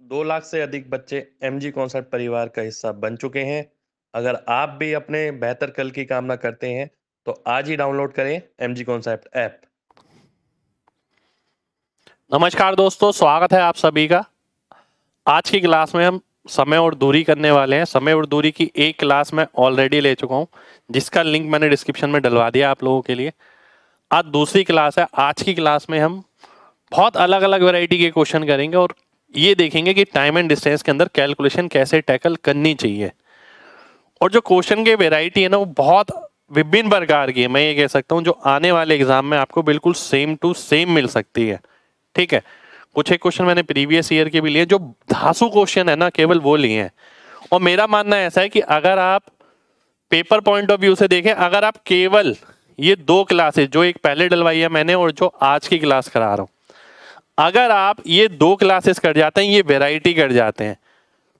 2 लाख से अधिक बच्चे एमजी कॉन्सेप्ट परिवार का हिस्सा बन चुके हैं। अगर आप भी अपने बेहतर कल की कामना करते हैं तो आज ही डाउनलोड करें एमजी कॉन्सेप्ट ऐप। नमस्कार दोस्तों, स्वागत है आप सभी का। आज की क्लास में हम समय और दूरी करने वाले हैं। समय और दूरी की एक क्लास मैं ऑलरेडी ले चुका हूं, जिसका लिंक मैंने डिस्क्रिप्शन में डलवा दिया आप लोगों के लिए। आज दूसरी क्लास है। आज की क्लास में हम बहुत अलग अलग वैरायटी के क्वेश्चन करेंगे और ये देखेंगे कि टाइम एंड डिस्टेंस के अंदर कैलकुलेशन कैसे टैकल करनी चाहिए। और जो क्वेश्चन की वेराइटी है ना, वो बहुत विभिन्न प्रकार की है। मैं ये कह सकता हूँ जो आने वाले एग्जाम में आपको बिल्कुल सेम टू सेम मिल सकती है। ठीक है, कुछ एक क्वेश्चन मैंने प्रीवियस ईयर के भी लिए, जो धांसू क्वेश्चन है ना, केवल वो लिए हैं। और मेरा मानना ऐसा है कि अगर आप पेपर पॉइंट ऑफ व्यू से देखें, अगर आप केवल ये दो क्लासेस, जो एक पहले डलवाई है मैंने और जो आज की क्लास करा रहा हूं, अगर आप ये दो क्लासेस कर जाते हैं, ये वेराइटी कर जाते हैं,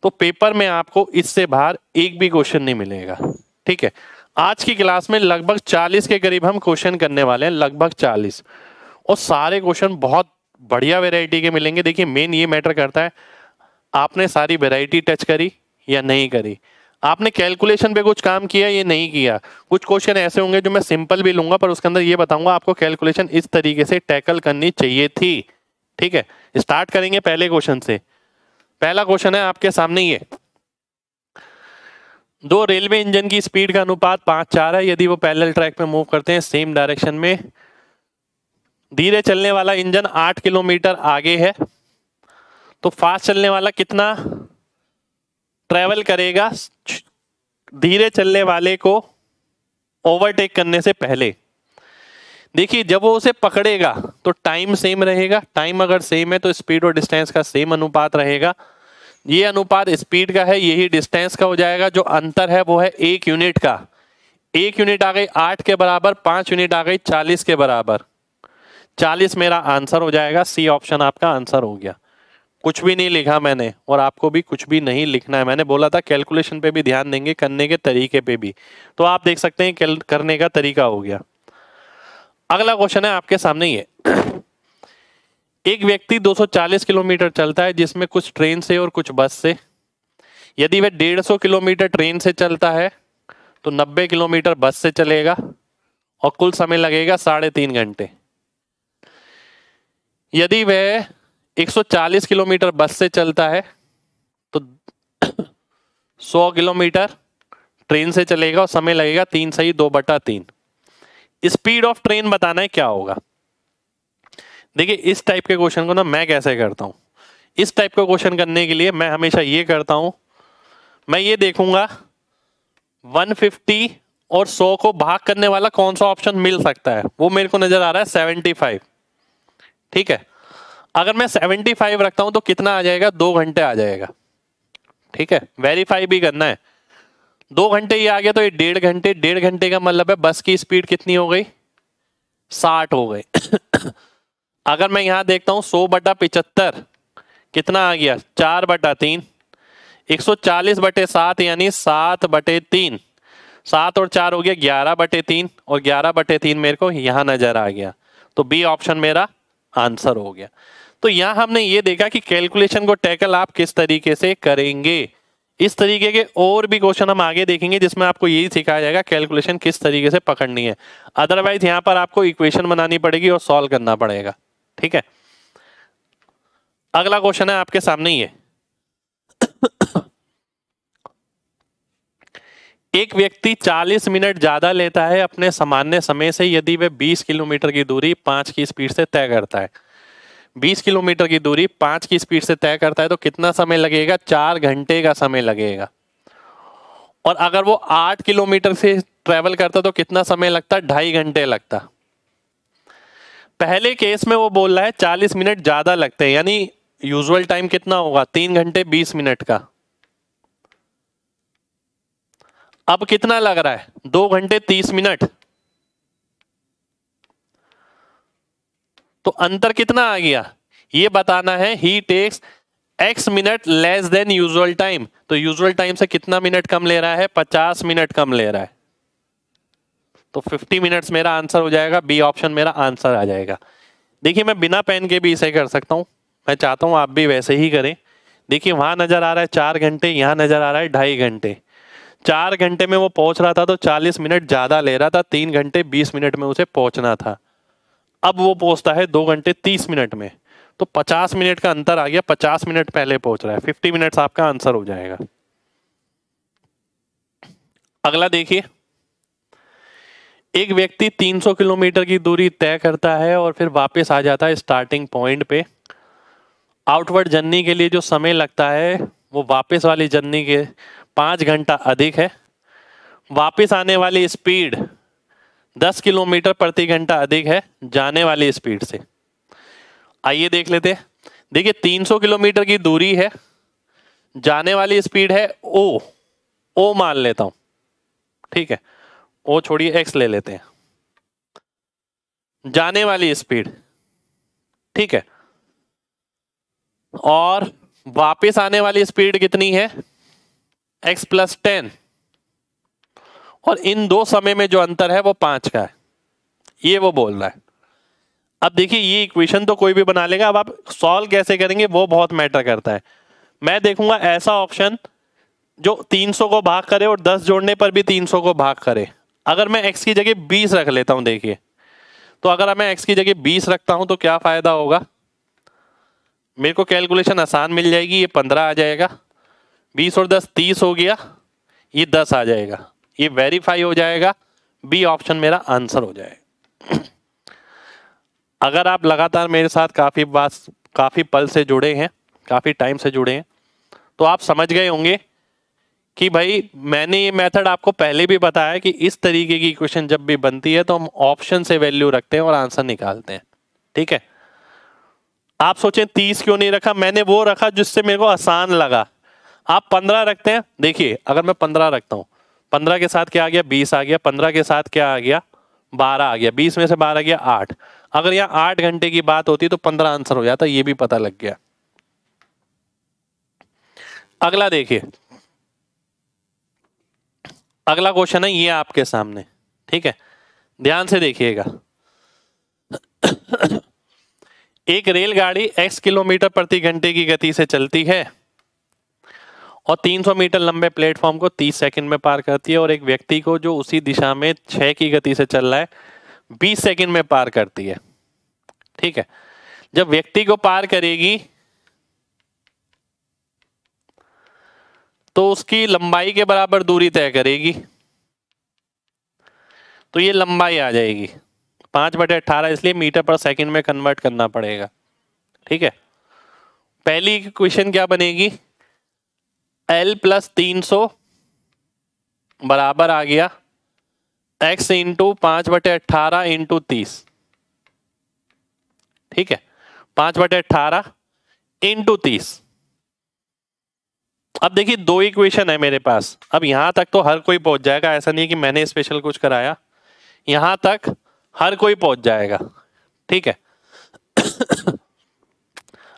तो पेपर में आपको इससे बाहर एक भी क्वेश्चन नहीं मिलेगा। ठीक है, आज की क्लास में लगभग 40 के करीब हम क्वेश्चन करने वाले हैं, लगभग 40। और सारे क्वेश्चन बहुत बढ़िया वैरायटी के मिलेंगे। देखिए, मेन ये मैटर करता है आपने सारी वैरायटी टच करी या नहीं करी, आपने कैलकुलेशन पे कुछ काम किया या नहीं किया। कुछ क्वेश्चन ऐसे होंगे जो मैं सिंपल भी लूंगा, पर उसके अंदर ये बताऊंगा आपको कैलकुलेशन इस तरीके से टैकल करनी चाहिए थी। ठीक है, स्टार्ट करेंगे पहले क्वेश्चन से। पहला क्वेश्चन है आपके सामने, ये दो रेलवे इंजन की स्पीड का अनुपात 5:4 है। यदि वो पैरेलल ट्रैक पे मूव करते हैं सेम डायरेक्शन में, धीरे चलने वाला इंजन 8 किलोमीटर आगे है, तो फास्ट चलने वाला कितना ट्रेवल करेगा धीरे चलने वाले को ओवरटेक करने से पहले। देखिए, जब वो उसे पकड़ेगा तो टाइम सेम रहेगा। टाइम अगर सेम है तो स्पीड और डिस्टेंस का सेम अनुपात रहेगा। ये अनुपात स्पीड का है, यही डिस्टेंस का हो जाएगा। जो अंतर है वो है 1 यूनिट का। 1 यूनिट आ गई 8 के बराबर, 5 यूनिट आ गई 40 के बराबर। 40 मेरा आंसर हो जाएगा। सी ऑप्शन आपका आंसर हो गया। कुछ भी नहीं लिखा मैंने, और आपको भी कुछ भी नहीं लिखना है। मैंने बोला था कैलकुलेशन पे भी ध्यान देंगे, करने के तरीके पे भी। तो आप देख सकते हैं करने का तरीका हो गया। अगला क्वेश्चन है आपके सामने, ये एक व्यक्ति 240 किलोमीटर चलता है, जिसमें कुछ ट्रेन से और कुछ बस से। यदि वह 150 किलोमीटर ट्रेन से चलता है तो 90 किलोमीटर बस से चलेगा और कुल समय लगेगा 3.5 घंटे। यदि वह 140 किलोमीटर बस से चलता है तो 100 किलोमीटर ट्रेन से चलेगा और समय लगेगा 3 सही 2/3। स्पीड ऑफ ट्रेन बताना है क्या होगा। देखिए, इस टाइप के क्वेश्चन को ना मैं कैसे करता हूं। इस टाइप का क्वेश्चन करने के लिए मैं हमेशा ये करता हूं, मैं ये देखूंगा 150 और 100 को भाग करने वाला कौन सा ऑप्शन मिल सकता है। वो मेरे को नजर आ रहा है 75। ठीक है, अगर मैं 75 रखता हूं तो कितना आ जाएगा, 2 घंटे आ जाएगा। ठीक है, वेरीफाई भी करना है। 2 घंटे ये आ गया तो ये 1.5 घंटे। 1.5 घंटे का मतलब है बस की स्पीड कितनी हो गई, 60 हो गई। अगर मैं यहां देखता हूं 100/75 कितना आ गया, 4/3। 140/7 यानी 7/3। 7 और 4 हो गया 11/3, और 11/3 मेरे को यहां नजर आ गया। तो बी ऑप्शन मेरा आंसर हो गया। तो यहां हमने ये देखा कि कैलकुलेशन को टैकल आप किस तरीके से करेंगे। इस तरीके के और भी क्वेश्चन हम आगे देखेंगे, जिसमें आपको यही सिखाया जाएगा कैलकुलेशन किस तरीके से पकड़नी है। अदरवाइज यहां पर आपको इक्वेशन बनानी पड़ेगी और सॉल्व करना पड़ेगा। ठीक है, अगला क्वेश्चन है आपके सामने, ये एक व्यक्ति 40 मिनट ज्यादा लेता है अपने सामान्य समय से, यदि वह 20 किलोमीटर की दूरी 5 की स्पीड से तय करता है। 20 किलोमीटर की दूरी 5 की स्पीड से तय करता है तो कितना समय लगेगा, 4 घंटे का समय लगेगा। और अगर वो 8 किलोमीटर से ट्रेवल करता तो कितना समय लगता, 2.5 घंटे लगता। पहले केस में वो बोल रहा है 40 मिनट ज्यादा लगते हैं, यानी यूजुअल टाइम कितना होगा, 3 घंटे 20 मिनट का। अब कितना लग रहा है, 2 घंटे 30 मिनट। तो अंतर कितना आ गया, ये बताना है। ही takes x minute less than usual time. तो यूजुअल टाइम से कितना मिनट कम ले रहा है, 50 मिनट कम ले रहा है। तो 50 मिनट्स मेरा आंसर हो जाएगा। बी ऑप्शन मेरा आंसर आ जाएगा। देखिए, मैं बिना पेन के भी इसे कर सकता हूं, मैं चाहता हूं आप भी वैसे ही करें। देखिए वहां नजर आ रहा है 4 घंटे, यहाँ नजर आ रहा है 2.5 घंटे। 4 घंटे में वो पहुंच रहा था तो 40 मिनट ज्यादा ले रहा था, 3 घंटे 20 मिनट में उसे पहुंचना था। अब वो पहुंचता है 2 घंटे 30 मिनट में, तो 50 मिनट का अंतर आ गया, 50 मिनट पहले पहुंच रहा है। 50 मिनट्स आपका आंसर हो जाएगा। अगला देखिए, एक व्यक्ति 300 किलोमीटर की दूरी तय करता है और फिर वापस आ जाता है स्टार्टिंग पॉइंट पे। आउटवर्ड जर्नी के लिए जो समय लगता है वो वापस वाली जर्नी के 5 घंटा अधिक है। वापस आने वाली स्पीड 10 किलोमीटर प्रति घंटा अधिक है जाने वाली स्पीड से। आइए देख लेते हैं। देखिए 300 किलोमीटर की दूरी है, जाने वाली स्पीड है ओ मान लेता हूं, ठीक है, ओ छोड़िए एक्स ले लेते हैं, जाने वाली स्पीड, ठीक है, और वापस आने वाली स्पीड कितनी है, x + 10, और इन दो समय में जो अंतर है वो 5 का है, ये वो बोल रहा है। अब देखिए ये इक्वेशन तो कोई भी बना लेगा, अब आप सॉल्व कैसे करेंगे वो बहुत मैटर करता है। मैं देखूंगा ऐसा ऑप्शन जो 300 को भाग करे और 10 जोड़ने पर भी 300 को भाग करे। अगर मैं x की जगह 20 रख लेता हूं, देखिए तो अगर मैं x की जगह 20 रखता हूं तो क्या फायदा होगा, मेरे को कैलकुलेशन आसान मिल जाएगी, ये 15 आ जाएगा, 20 और 10 30 हो गया, ये 10 आ जाएगा, ये वेरीफाई हो जाएगा, बी ऑप्शन मेरा आंसर हो जाएगा। अगर आप लगातार मेरे साथ काफी पल से जुड़े हैं, काफी टाइम से जुड़े हैं, तो आप समझ गए होंगे कि भाई मैंने ये मेथड आपको पहले भी बताया कि इस तरीके की इक्वेशन जब भी बनती है तो हम ऑप्शन से वैल्यू रखते हैं और आंसर निकालते हैं, ठीक है। आप सोचें 30 क्यों नहीं रखा, मैंने वो रखा जिससे मेरे को आसान लगा। आप 15 रखते हैं, देखिए अगर मैं 15 रखता हूं, 15 के साथ क्या आ गया 20 आ गया, 15 के साथ क्या आ गया 12 आ गया, 20 में से 12 गया 8। अगर यहाँ 8 घंटे की बात होती तो 15 आंसर हो जाता, ये भी पता लग गया। अगला देखिए, अगला क्वेश्चन है ये आपके सामने, ठीक है, ध्यान से देखिएगा। एक रेलगाड़ी x किलोमीटर प्रति घंटे की गति से चलती है और 300 मीटर लंबे प्लेटफॉर्म को 30 सेकंड में पार करती है, और एक व्यक्ति को जो उसी दिशा में 6 की गति से चल रहा है 20 सेकंड में पार करती है, ठीक है। जब व्यक्ति को पार करेगी तो उसकी लंबाई के बराबर दूरी तय करेगी, तो ये लंबाई आ जाएगी 5/18, इसलिए मीटर पर सेकंड में कन्वर्ट करना पड़ेगा, ठीक है। पहली इक्वेशन क्या बनेगी, L + 300 बराबर आ गया x × 5/18 × 30, ठीक है, 5/18 × 30। अब देखिए दो इक्वेशन है मेरे पास, अब यहां तक तो हर कोई पहुंच जाएगा, ऐसा नहीं है कि मैंने स्पेशल कुछ कराया, यहां तक हर कोई पहुंच जाएगा, ठीक है।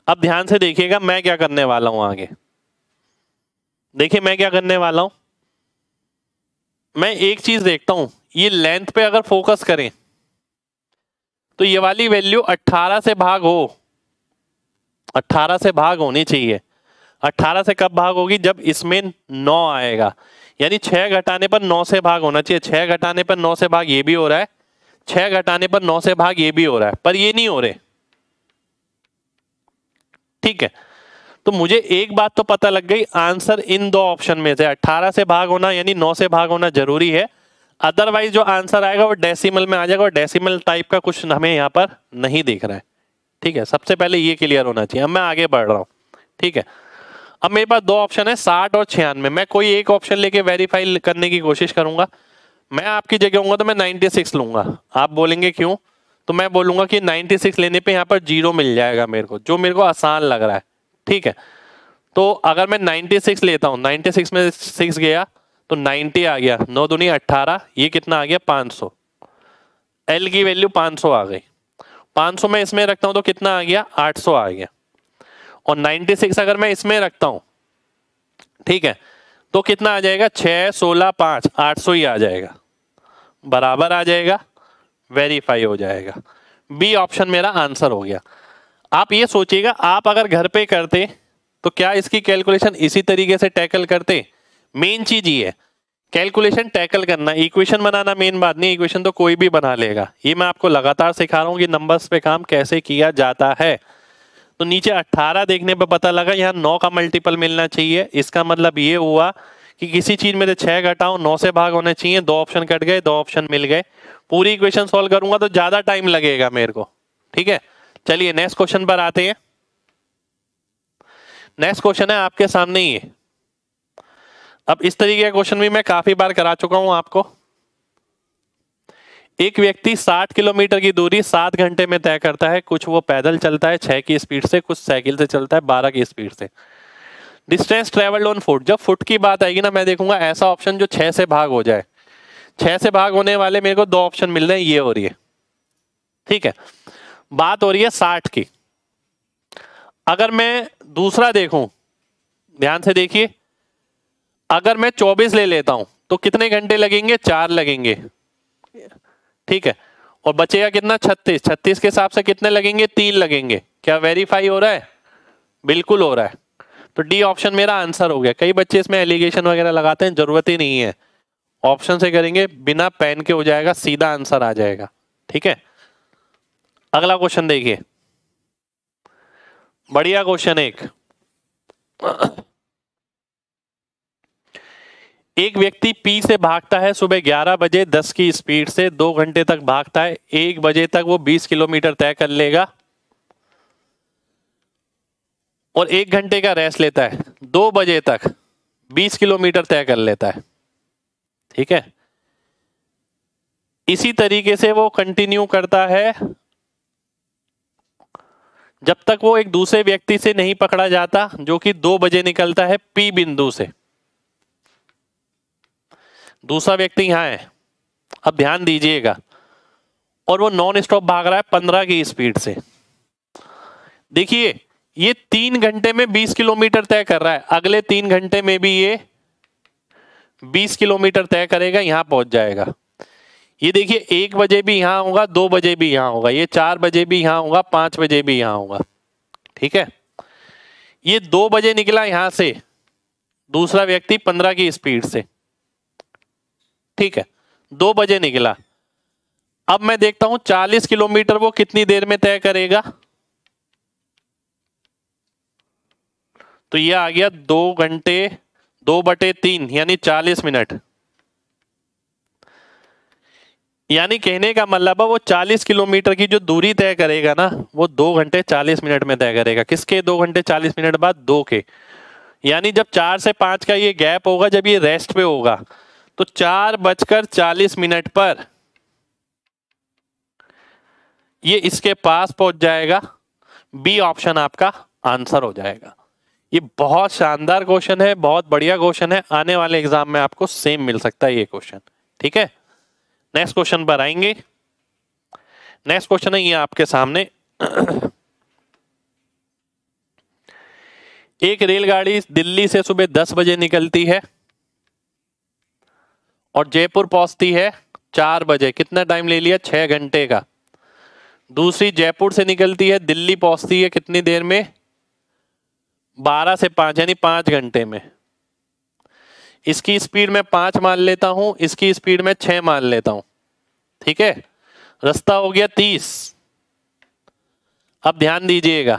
अब ध्यान से देखिएगा मैं क्या करने वाला हूं आगे, देखिए मैं क्या करने वाला हूं, मैं एक चीज देखता हूं, ये लेंथ पे अगर फोकस करें तो ये वाली वैल्यू 18 से भाग हो, 18 से भाग होनी चाहिए। 18 से कब भाग होगी, जब इसमें 9 आएगा, यानी 6 घटाने पर 9 से भाग होना चाहिए। 6 घटाने पर 9 से भाग ये भी हो रहा है, 6 घटाने पर 9 से भाग ये भी हो रहा है, पर ये नहीं हो रहे, ठीक है। तो मुझे एक बात तो पता लग गई, आंसर इन दो ऑप्शन में से 18 से भाग होना यानी 9 से भाग होना जरूरी है, अदरवाइज जो आंसर आएगा वो डेसिमल में आ जाएगा, और डेसिमल टाइप का कुछ हमें यहाँ पर नहीं दिख रहा है, ठीक है। सबसे पहले ये क्लियर होना चाहिए। अब मैं आगे बढ़ रहा हूँ, ठीक है। अब मेरे पास दो ऑप्शन है 60 और 96, मैं कोई एक ऑप्शन लेके वेरीफाई करने की कोशिश करूंगा। मैं आपकी जगह होऊंगा तो मैं 96 लूंगा, आप बोलेंगे क्यों, तो मैं बोलूंगा कि 96 लेने पे यहाँ पर 0 मिल जाएगा मेरे को, जो मेरे को आसान लग रहा है, ठीक है। तो अगर मैं 96 लेता हूँ, 96 में 6 गया तो 90 आ गया, 9 दूनी 18, ये कितना आ गया 500, एल की वैल्यू 500 आ गई। 500 में इसमें रखता हूं तो कितना आ गया 800 आ गया, और 96 अगर मैं इसमें रखता हूं, ठीक है, तो कितना आ जाएगा 6 16 5 800 ही आ जाएगा, बराबर आ जाएगा, वेरीफाई हो जाएगा, बी ऑप्शन मेरा आंसर हो गया। आप ये सोचिएगा, आप अगर घर पे करते तो क्या इसकी कैलकुलेशन इसी तरीके से टैकल करते? मेन चीज ये है, कैलकुलेशन टैकल करना, इक्वेशन बनाना मेन बात नहीं, इक्वेशन तो कोई भी बना लेगा। ये मैं आपको लगातार सिखा रहा हूँ कि नंबर्स पे काम कैसे किया जाता है। तो नीचे 18 देखने पे पता लगा यहाँ 9 का मल्टीपल मिलना चाहिए। इसका मतलब ये हुआ कि किसी चीज में से 6 घटाओ 9 से भाग होने चाहिए। 2 ऑप्शन कट गए, 2 ऑप्शन मिल गए। पूरी इक्वेशन सॉल्व करूंगा तो ज्यादा टाइम लगेगा मेरे को, ठीक है। चलिए नेक्स्ट क्वेश्चन पर आते हैं। नेक्स्ट क्वेश्चन है आपके सामने ही है। अब इस तरीके का क्वेश्चन भी मैं काफी बार करा चुका हूं आपको। एक व्यक्ति 60 किलोमीटर की दूरी 7 घंटे में तय करता है। कुछ वो पैदल चलता है 6 की स्पीड से, कुछ साइकिल से चलता है 12 की स्पीड से। Distance travelled on foot. जब फुट की बात आएगी ना, मैं देखूंगा ऐसा ऑप्शन जो 6 से भाग हो जाए। 6 से भाग होने वाले मेरे को 2 ऑप्शन मिल रहे हैं, ये हो रही है, ठीक है। बात हो रही है 60 की। अगर मैं दूसरा देखूं, ध्यान से देखिए, अगर मैं 24 ले लेता हूं तो कितने घंटे लगेंगे? 4 लगेंगे, ठीक है। और बचेगा कितना? 36। 36 के हिसाब से कितने लगेंगे? 3 लगेंगे। क्या वेरीफाई हो रहा है? बिल्कुल हो रहा है। तो डी ऑप्शन मेरा आंसर हो गया। कई बच्चे इसमें एलिगेशन वगैरह लगाते हैं, जरूरत ही नहीं है। ऑप्शन से करेंगे, बिना पेन के हो जाएगा, सीधा आंसर आ जाएगा, ठीक है। अगला क्वेश्चन देखिए, बढ़िया क्वेश्चन। एक व्यक्ति पी से भागता है सुबह 11 बजे 10 की स्पीड से, 2 घंटे तक भागता है। 1 बजे तक वो 20 किलोमीटर तय कर लेगा और 1 घंटे का रेस्ट लेता है। 2 बजे तक 20 किलोमीटर तय कर लेता है, ठीक है। इसी तरीके से वो कंटिन्यू करता है जब तक वो एक दूसरे व्यक्ति से नहीं पकड़ा जाता, जो कि 2 बजे निकलता है पी बिंदु से। दूसरा व्यक्ति यहां है, अब ध्यान दीजिएगा, और वो नॉन स्टॉप भाग रहा है 15 की स्पीड से। देखिए ये 3 घंटे में 20 किलोमीटर तय कर रहा है, अगले 3 घंटे में भी ये 20 किलोमीटर तय करेगा, यहां पहुंच जाएगा। ये देखिए 1 बजे भी यहां होगा, 2 बजे भी यहां होगा, ये 4 बजे भी यहां होगा, 5 बजे भी यहां होगा, ठीक है। ये 2 बजे निकला यहां से दूसरा व्यक्ति 15 की स्पीड से, ठीक है। 2 बजे निकला। अब मैं देखता हूं 40 किलोमीटर वो कितनी देर में तय करेगा। तो ये आ गया 2 घंटे 2/3 यानी 40 मिनट। यानी कहने का मतलब है वो 40 किलोमीटर की जो दूरी तय करेगा ना, वो 2 घंटे 40 मिनट में तय करेगा। किसके 2 घंटे 40 मिनट बाद? 2 के। यानी जब 4 से 5 का ये गैप होगा, जब ये रेस्ट पे होगा, तो 4:40 पर ये इसके पास पहुंच जाएगा। बी ऑप्शन आपका आंसर हो जाएगा। ये बहुत शानदार क्वेश्चन है, बहुत बढ़िया क्वेश्चन है। आने वाले एग्जाम में आपको सेम मिल सकता है ये क्वेश्चन, ठीक है। नेक्स्ट क्वेश्चन पर आएंगे। नेक्स्ट क्वेश्चन है ये आपके सामने। एक रेलगाड़ी दिल्ली से सुबह 10 बजे निकलती है और जयपुर पहुंचती है 4 बजे। कितना टाइम ले लिया? 6 घंटे का। दूसरी जयपुर से निकलती है, दिल्ली पहुंचती है कितनी देर में? 12 से 5 यानी 5 घंटे में। इसकी स्पीड में 5 मान लेता हूं, इसकी स्पीड में 6 मान लेता हूं, ठीक है। रास्ता हो गया 30। अब ध्यान दीजिएगा,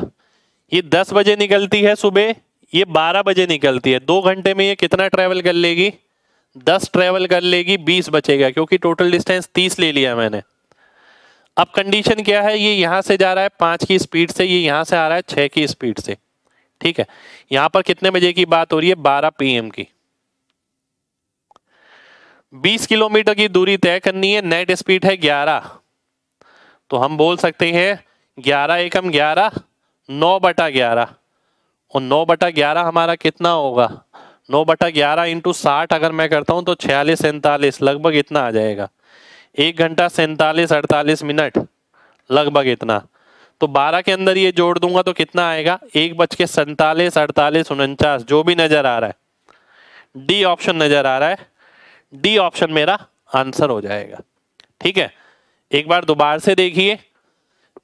ये 10 बजे निकलती है सुबह, ये 12 बजे निकलती है। 2 घंटे में ये कितना ट्रेवल कर लेगी? 10 ट्रेवल कर लेगी, 20 बचेगा, क्योंकि टोटल डिस्टेंस 30 ले लिया मैंने। अब कंडीशन क्या है? ये यहां से जा रहा है 5 की स्पीड से, ये यहां से आ रहा है 6 की स्पीड से, ठीक है। यहां पर कितने बजे की बात हो रही है? 12 PM की। 20 किलोमीटर की दूरी तय करनी है, नेट स्पीड है 11। तो हम बोल सकते हैं 11 एकम 11, 9/11। और 9/11 हमारा कितना होगा? 9/11 इंटू 60 अगर मैं करता हूं तो 46 47 लगभग इतना आ जाएगा। 1 घंटा 47 48 मिनट लगभग इतना। तो 12 के अंदर ये जोड़ दूंगा तो कितना आएगा? 1:47 48 49 जो भी नजर आ रहा है, डी ऑप्शन नजर आ रहा है। डी ऑप्शन मेरा आंसर हो जाएगा, ठीक है। एक बार दोबारा से देखिए,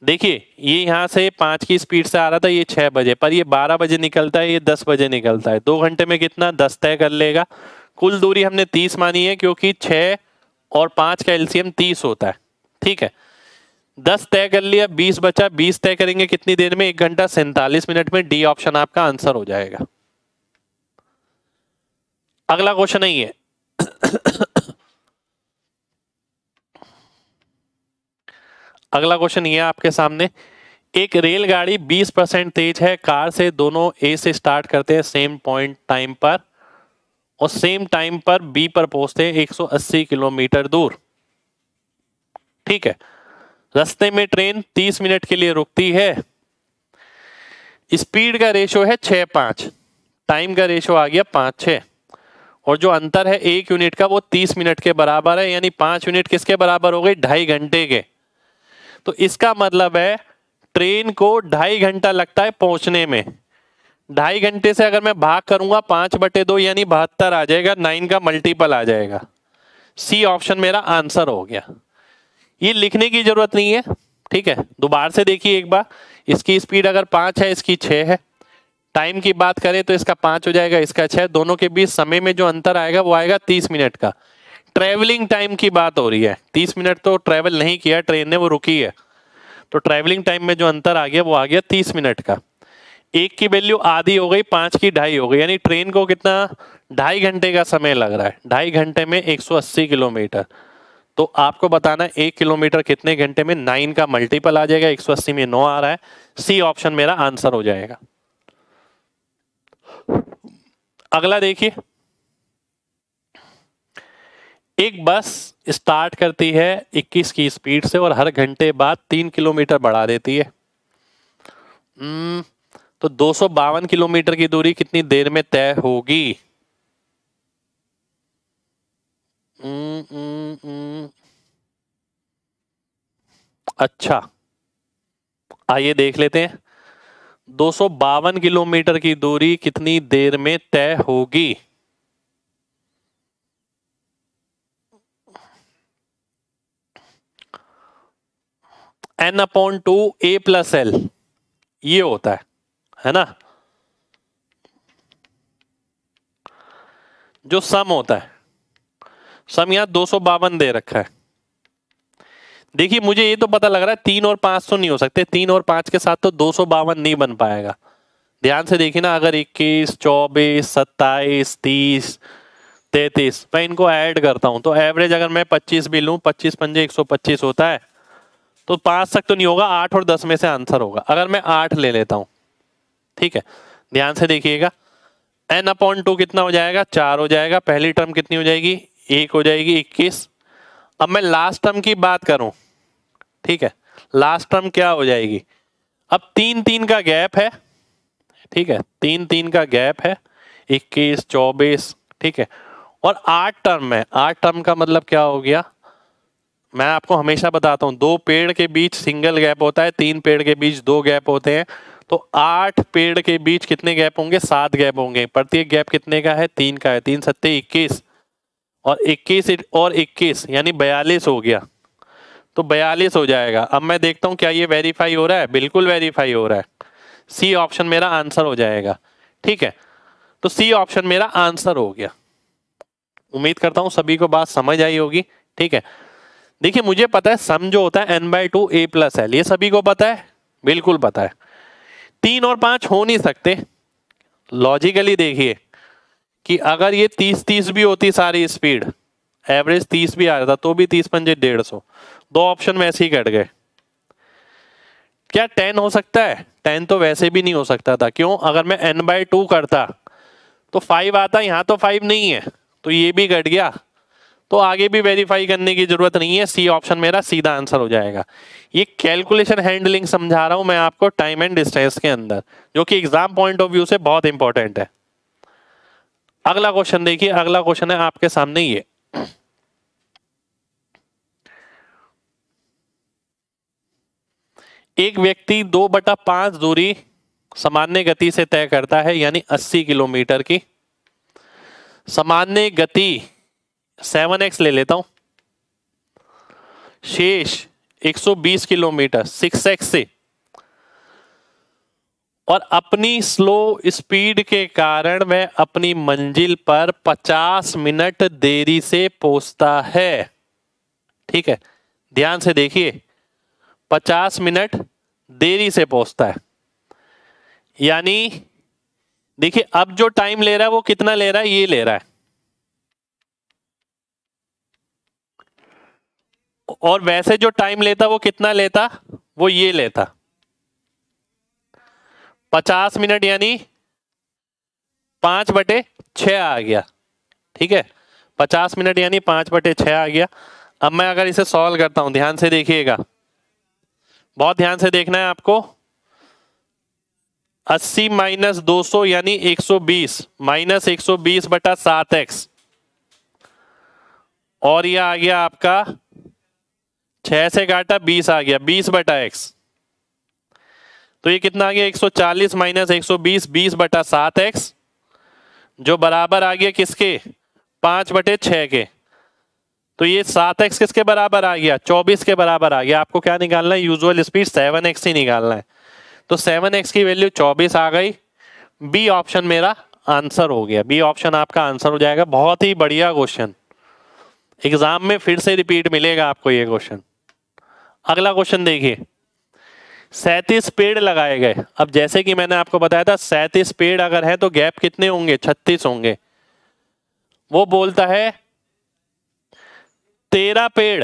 देखिए ये यहाँ से 5 की स्पीड से आ रहा था, ये 6 बजे, पर ये 12 बजे निकलता है, ये 10 बजे निकलता है। 2 घंटे में कितना 10 तय कर लेगा। कुल दूरी हमने 30 मानी है क्योंकि 6 और 5 का एलसीएम 30 होता है। ठीक है, 10 तय कर लिया, 20 बचा। 20 तय करेंगे कितनी देर में? 1 घंटा 47 मिनट में। डी ऑप्शन आपका आंसर हो जाएगा। अगला क्वेश्चन है ये अगला क्वेश्चन ये है आपके सामने। एक रेलगाड़ी 20% तेज है, कार से दोनों ए से स्टार्ट करते हैं सेम पॉइंट टाइम पर और सेम टाइम पर बी पर पहुंचते हैं 180 किलोमीटर दूर। ठीक है, रास्ते में ट्रेन 30 मिनट के लिए रुकती है। स्पीड का रेशो है 6:5, टाइम का रेशो आ गया 5:6 और जो अंतर है 1 यूनिट का वो 30 मिनट के बराबर है, यानी 5 यूनिट किसके बराबर हो गई? 2.5 घंटे के। तो इसका मतलब है ट्रेन को 2.5 घंटा लगता है पहुंचने में। 2.5 घंटे से अगर मैं भाग करूंगा 5/2 यानी 72 आ जाएगा, 9 का मल्टीपल आ जाएगा। सी ऑप्शन मेरा आंसर हो गया। ये लिखने की जरूरत नहीं है। ठीक है, दोबारा से देखिए एक बार। इसकी स्पीड अगर 5 है, इसकी 6 है। टाइम की बात करें तो इसका 5 हो जाएगा, इसका 6। दोनों के बीच समय में जो अंतर आएगा वो आएगा 30 मिनट का। ट्रेवलिंग टाइम की बात हो रही है, 30 मिनट तो ट्रेवल नहीं किया ट्रेन ने, वो रुकी है। तो ट्रेवलिंग टाइम में जो अंतर आ गया वो आ गया 30 मिनट का। 1 की वैल्यू आधी हो गई, 5 की 2.5 हो गई, यानी ट्रेन को कितना 2.5 घंटे का समय लग रहा है। 2.5 घंटे में 180 किलोमीटर। तो आपको बताना है 1 किलोमीटर कितने घंटे में? 9 का मल्टीपल आ जाएगा, 180 में 9 आ रहा है। सी ऑप्शन मेरा आंसर हो जाएगा। अगला देखिए, एक बस स्टार्ट करती है 21 की स्पीड से और हर घंटे बाद 3 किलोमीटर बढ़ा देती है। तो 252 किलोमीटर की दूरी कितनी देर में तय होगी? अच्छा, आइए देख लेते हैं। 252 किलोमीटर की दूरी कितनी देर में तय होगी? n/2 a+l ये होता है ना, जो सम होता है। सम यहां 252 दे रखा है। देखिए मुझे ये तो पता लग रहा है 3 और 5 तो नहीं हो सकते, 3 और 5 के साथ तो 252 नहीं बन पाएगा। ध्यान से देखिए ना, अगर 21, 24, 27, 30, 33 मैं इनको ऐड करता हूं तो एवरेज अगर मैं 25 भी लूं, 25 पंजे 125 होता है, तो 5 तक तो नहीं होगा, 8 और 10 में से आंसर होगा। अगर मैं 8 ले लेता हूं, ठीक है, ध्यान से देखिएगा, n/2 कितना हो जाएगा? 4 हो जाएगा। पहली टर्म कितनी हो जाएगी? 1 हो जाएगी, 21। अब मैं लास्ट टर्म की बात करूं, ठीक है, लास्ट टर्म क्या हो जाएगी? अब 3 का गैप है, ठीक है, 3 का गैप है, 21, 24, ठीक है, और 8 टर्म है। 8 टर्म का मतलब क्या हो गया? मैं आपको हमेशा बताता हूं 2 पेड़ के बीच सिंगल गैप होता है, 3 पेड़ के बीच 2 गैप होते हैं। तो 8 पेड़ के बीच कितने गैप होंगे? 7 गैप होंगे। प्रत्येक गैप कितने का है? 3 का है। 3 सत्ते 21 और 21 और 21 यानी 42 हो गया। तो 42 हो जाएगा। अब मैं देखता हूं क्या ये वेरीफाई हो रहा है? बिल्कुल वेरीफाई हो रहा है। सी ऑप्शन मेरा आंसर हो जाएगा। ठीक है, तो सी ऑप्शन मेरा आंसर हो गया। उम्मीद करता हूं सभी को बात समझ आई होगी। ठीक है, देखिए मुझे पता है सम जो होता है n/2 a+l, ये सभी को पता है, बिल्कुल पता है। 3 और 5 हो नहीं सकते। लॉजिकली देखिए कि अगर ये 30 भी होती सारी स्पीड, एवरेज 30 भी आ रहा था तो भी 30 पंजे 150, 2 ऑप्शन वैसे ही कट गए। क्या 10 हो सकता है? 10 तो वैसे भी नहीं हो सकता था। क्यों? अगर मैं n/2 करता तो 5 आता, यहां तो 5 नहीं है तो ये भी कट गया। तो आगे भी वेरीफाई करने की जरूरत नहीं है। सी ऑप्शन मेरा सीधा आंसर हो जाएगा। ये कैलकुलेशन हैंडलिंग समझा रहा हूं मैं आपको टाइम एंड डिस्टेंस के अंदर, जो कि एग्जाम पॉइंट ऑफ व्यू से बहुत इंपॉर्टेंट है। अगला क्वेश्चन देखिए, अगला क्वेश्चन है आपके सामने ये। एक व्यक्ति 2/5 दूरी सामान्य गति से तय करता है, यानी 80 किलोमीटर की। सामान्य गति 7x ले लेता हूं, शेष 120 किलोमीटर 6x से, और अपनी स्लो स्पीड के कारण वह अपनी मंजिल पर 50 मिनट देरी से पहुंचता है। ठीक है, ध्यान से देखिए, 50 मिनट देरी से पहुंचता है। यानी देखिए अब जो टाइम ले रहा है वो कितना ले रहा है, ये ले रहा है, और वैसे जो टाइम लेता वो कितना लेता, वो ये लेता। 50 मिनट यानी 5/6 आ गया। ठीक है, 50 मिनट यानी 5/6 आ गया। अब मैं अगर इसे सॉल्व करता हूं, ध्यान से देखिएगा, बहुत ध्यान से देखना है आपको। 80 - 200 यानी 120 माइनस 120/7x, और यह आ गया आपका 6 से काटा 20 आ गया 20/x। तो ये कितना आ गया 140 माइनस 120 20/7x, जो बराबर आ गया किसके, 5/6 के। तो ये 7x किसके बराबर आ गया, 24 के बराबर आ गया। आपको क्या निकालना है, यूजुअल स्पीड 7x ही निकालना है। तो 7x की वैल्यू 24 आ गई। बी ऑप्शन मेरा आंसर हो गया, बी ऑप्शन आपका आंसर हो जाएगा। बहुत ही बढ़िया क्वेश्चन, एग्जाम में फिर से रिपीट मिलेगा आपको ये क्वेश्चन। अगला क्वेश्चन देखिए, 37 पेड़ लगाए गए। अब जैसे कि मैंने आपको बताया था 37 पेड़ अगर है तो गैप कितने होंगे, 36 होंगे। वो बोलता है 13 पेड़,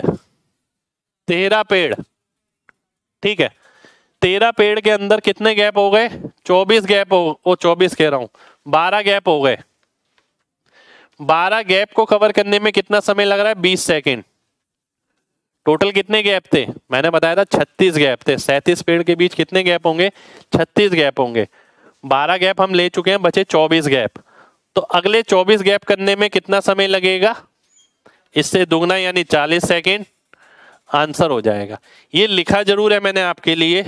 ठीक है, 13 पेड़ के अंदर कितने गैप हो गए, 24 गैप हो, वो 24 कह रहा हूं, 12 गैप हो गए। 12 गैप को कवर करने में कितना समय लग रहा है, 20 सेकेंड। टोटल कितने गैप थे, मैंने बताया था 36 गैप थे। 37 पेड़ के बीच कितने गैप होंगे, 36 गैप होंगे। 12 गैप हम ले चुके हैं, बचे 24 गैप। तो अगले 24 गैप करने में कितना समय लगेगा, इससे दुगना यानी 40 सेकेंड। आंसर हो जाएगा। ये लिखा जरूर है मैंने आपके लिए,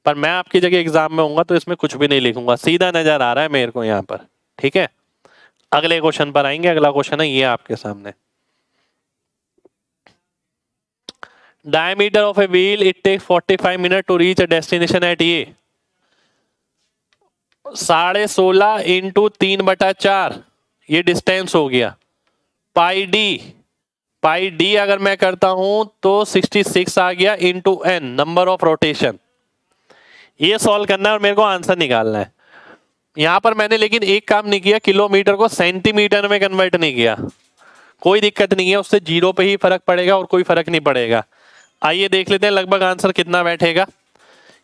पर मैं आपकी जगह एग्जाम में होऊंगा तो इसमें कुछ भी नहीं लिखूंगा, सीधा नजर आ रहा है मेरे को यहाँ पर। ठीक है, अगले क्वेश्चन पर आएंगे। अगला क्वेश्चन है ये आपके सामने, diameter of a wheel it takes 45 minutes to reach a destination at ये 16.5 इंटू 3/4 ये डिस्टेंस हो गया। पाई डी अगर मैं करता हूं तो 66 आ गया into n number of rotation. ये सॉल्व करना है और मेरे को आंसर निकालना है। यहां पर मैंने लेकिन एक काम नहीं किया, किलोमीटर को सेंटीमीटर में कन्वर्ट नहीं किया। कोई दिक्कत नहीं है, उससे जीरो पे ही फर्क पड़ेगा और कोई फर्क नहीं पड़ेगा। आइए देख लेते हैं लगभग आंसर कितना बैठेगा।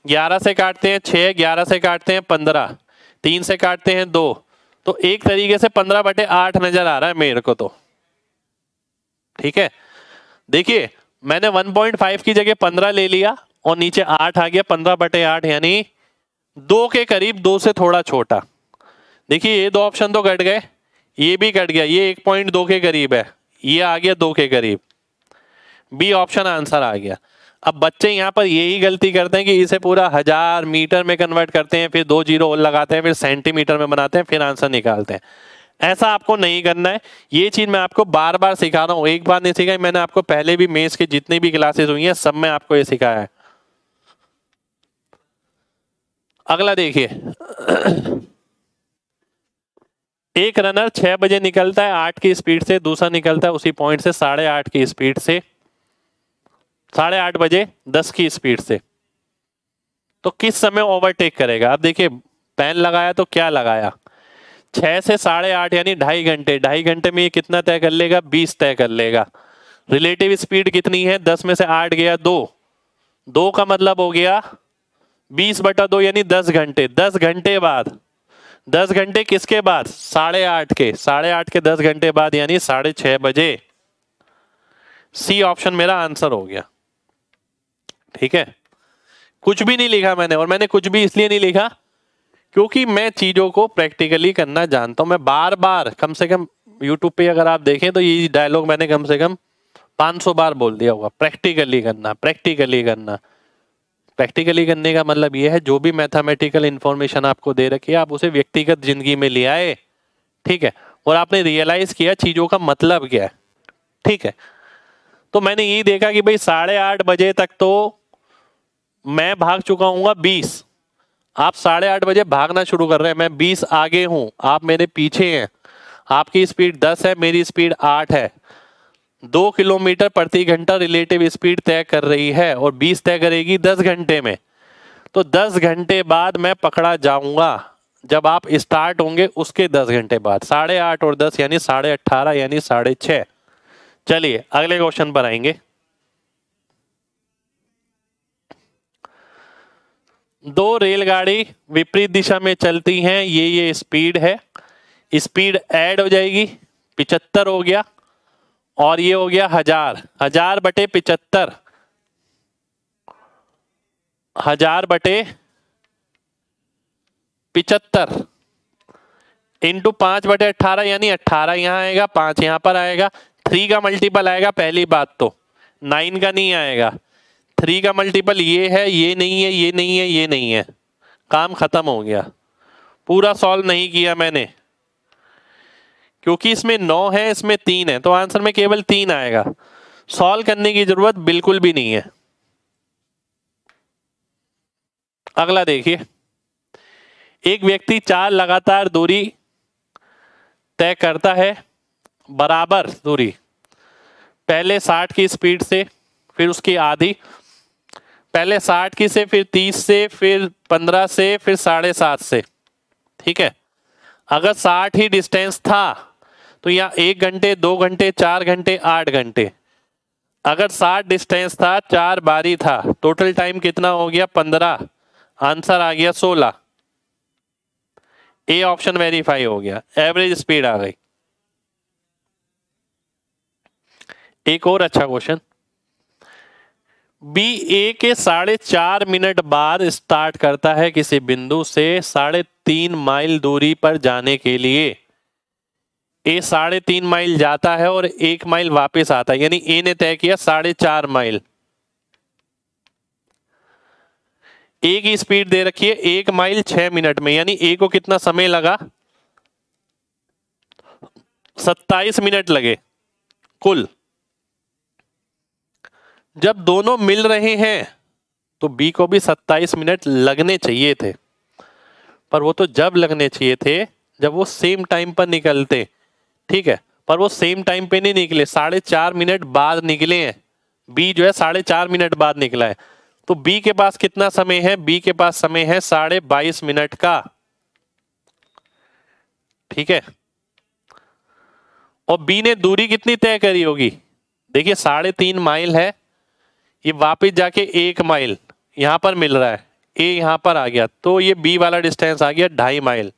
11 से काटते हैं 6, 11 से काटते हैं 15, 3 से काटते हैं 2, तो एक तरीके से 15/8 नजर आ रहा है मेरे को तो। ठीक है, देखिए मैंने 1.5 की जगह 15 ले लिया और नीचे 8 आ गया, 15/8 यानी 2 के करीब, 2 से थोड़ा छोटा। देखिए ये 2 ऑप्शन तो कट गए, ये भी कट गया, ये 1.2 के करीब है, ये आ गया 2 के करीब। बी ऑप्शन आंसर आ गया। अब बच्चे यहाँ पर यही गलती करते हैं कि इसे पूरा 1000 मीटर में कन्वर्ट करते हैं, फिर 2 जीरो और लगाते हैं, फिर सेंटीमीटर में बनाते हैं, फिर आंसर निकालते हैं। ऐसा आपको नहीं करना है। ये चीज मैं आपको बार बार सिखा रहा हूँ, एक बार नहीं सिखाई मैंने आपको, पहले भी मेंस के जितनी भी क्लासेस हुई हैं सब में आपको ये सिखाया है। अगला देखिए, एक रनर 6 बजे निकलता है 8 की स्पीड से, दूसरा निकलता है उसी पॉइंट से 8:30 की स्पीड से, 8:30 बजे 10 की स्पीड से, तो किस समय ओवरटेक करेगा। अब देखिए पेन लगाया तो क्या लगाया, 6 से 8:30 यानी 2.5 घंटे, 2.5 घंटे में ये कितना तय कर लेगा, 20 तय कर लेगा। रिलेटिव स्पीड कितनी है, 10 में से 8 गया 2 का मतलब हो गया 20/2 यानी 10 घंटे। 10 घंटे बाद, 10 घंटे किसके बाद, 8:30 के, 8:30 के 10 घंटे बाद यानी 6:30 बजे। सी ऑप्शन मेरा आंसर हो गया। ठीक है, कुछ भी नहीं लिखा मैंने, और मैंने कुछ भी इसलिए नहीं लिखा क्योंकि मैं चीजों को प्रैक्टिकली करना जानता हूं। मैं बार बार, कम से कम यूट्यूब पे अगर आप देखें तो ये डायलॉग मैंने कम से कम 500 बार बोल दिया होगा, प्रैक्टिकली करना, प्रैक्टिकली करना। प्रैक्टिकली करने का मतलब ये है जो भी मैथमेटिकल इंफॉर्मेशन आपको दे रखी है आप उसे व्यक्तिगत जिंदगी में ले आए। ठीक है, और आपने रियलाइज किया चीजों का मतलब क्या है। ठीक है, तो मैंने ये देखा कि भाई 8:30 बजे तक तो मैं भाग चुका हूँ 20। आप 8:30 बजे भागना शुरू कर रहे हैं, मैं 20 आगे हूं, आप मेरे पीछे हैं। आपकी स्पीड 10 है, मेरी स्पीड 8 है। 2 किलोमीटर प्रति घंटा रिलेटिव स्पीड तय कर रही है और 20 तय करेगी 10 घंटे में। तो 10 घंटे बाद मैं पकड़ा जाऊंगा जब आप स्टार्ट होंगे उसके 10 घंटे बाद। 8:30 और 10 यानी 18:30 यानी 6:30। चलिए अगले क्वेश्चन पर आएंगे। दो रेलगाड़ी विपरीत दिशा में चलती हैं, ये स्पीड है। स्पीड ऐड हो जाएगी, 75 हो गया और ये हो गया 1000। 1000 बटे 75, 1000 बटे 75 इंटू 5 बटे 18 यानी 18 यहां आएगा, 5 यहां पर आएगा। 3 का मल्टीपल आएगा, पहली बात तो 9 का नहीं आएगा। 3 का मल्टीपल ये है, ये नहीं है, ये नहीं है, ये नहीं है। काम खत्म हो गया। पूरा सॉल्व नहीं किया मैंने क्योंकि इसमें 9 है, इसमें 3 है, तो आंसर में केवल 3 आएगा। सॉल्व करने की जरूरत बिल्कुल भी नहीं है। अगला देखिए, एक व्यक्ति 4 लगातार दूरी तय करता है, बराबर दूरी, पहले 60 की स्पीड से, फिर उसकी आधी, पहले 60 की से, फिर 30 से, फिर 15 से, फिर 7.5 से। ठीक है, अगर 60 ही डिस्टेंस था तो यहाँ 1 घंटे, 2 घंटे, 4 घंटे, 8 घंटे। अगर 60 डिस्टेंस था, 4 बारी था, टोटल टाइम कितना हो गया? 15। आंसर आ गया 16। ए ऑप्शन वेरीफाई हो गया, एवरेज स्पीड आ गई। एक और अच्छा क्वेश्चन, बी ए के 4.5 मिनट बाद स्टार्ट करता है किसी बिंदु से 3.5 माइल दूरी पर जाने के लिए। ए 3.5 माइल जाता है और 1 माइल वापस आता है, यानी ए ने तय किया 4.5 माइल। ए की स्पीड दे रखी है 1 माइल 6 मिनट में, यानी ए को कितना समय लगा? 27 मिनट लगे कुल। जब दोनों मिल रहे हैं तो बी को भी 27 मिनट लगने चाहिए थे, पर वो तो जब लगने चाहिए थे जब वो सेम टाइम पर निकलते। ठीक है, पर वो सेम टाइम पे नहीं निकले, 4.5 मिनट बाद निकले हैं। बी जो है 4.5 मिनट बाद निकला है, तो बी के पास कितना समय है? बी के पास समय है 22.5 मिनट का। ठीक है, और बी ने दूरी कितनी तय करी होगी? देखिए 3.5 माइल है, ये वापस जाके 1 माइल यहां पर मिल रहा है, ए यहां पर आ गया, तो ये बी वाला डिस्टेंस आ गया 2.5 माइल,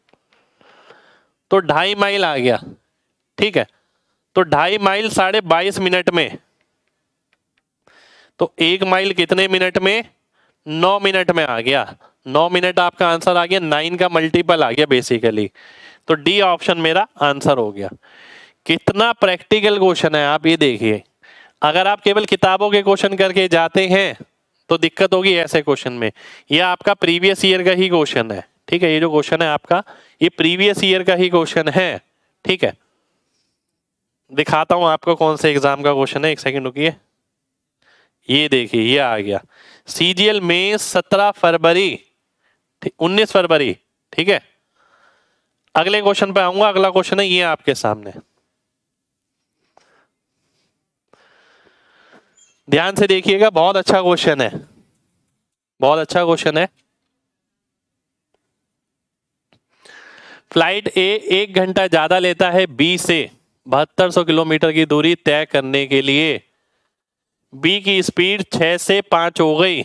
तो 2.5 माइल आ गया। ठीक है, तो 2.5 माइल 22.5 मिनट में, तो 1 माइल कितने मिनट में? 9 मिनट में आ गया। 9 मिनट आपका आंसर आ गया, 9 का मल्टीपल आ गया बेसिकली, तो डी ऑप्शन मेरा आंसर हो गया। कितना प्रैक्टिकल क्वेश्चन है आप ये देखिए। अगर आप केवल किताबों के क्वेश्चन करके जाते हैं तो दिक्कत होगी ऐसे क्वेश्चन में। यह आपका प्रीवियस ईयर का ही क्वेश्चन है। ठीक है, ये जो क्वेश्चन है आपका, ये प्रीवियस ईयर का ही क्वेश्चन है। ठीक है, दिखाता हूं आपको कौन से एग्जाम का क्वेश्चन है, एक सेकंड रुकिए। ये देखिए, ये आ गया सीजीएल में 17 फरवरी 19 फरवरी। ठीक है, अगले क्वेश्चन पे आऊंगा। अगला क्वेश्चन है ये आपके सामने, ध्यान से देखिएगा, बहुत अच्छा क्वेश्चन है, बहुत अच्छा क्वेश्चन है। फ्लाइट ए 1 घंटा ज्यादा लेता है बी से 7200 किलोमीटर की दूरी तय करने के लिए। बी की स्पीड 6 से 5 हो गई।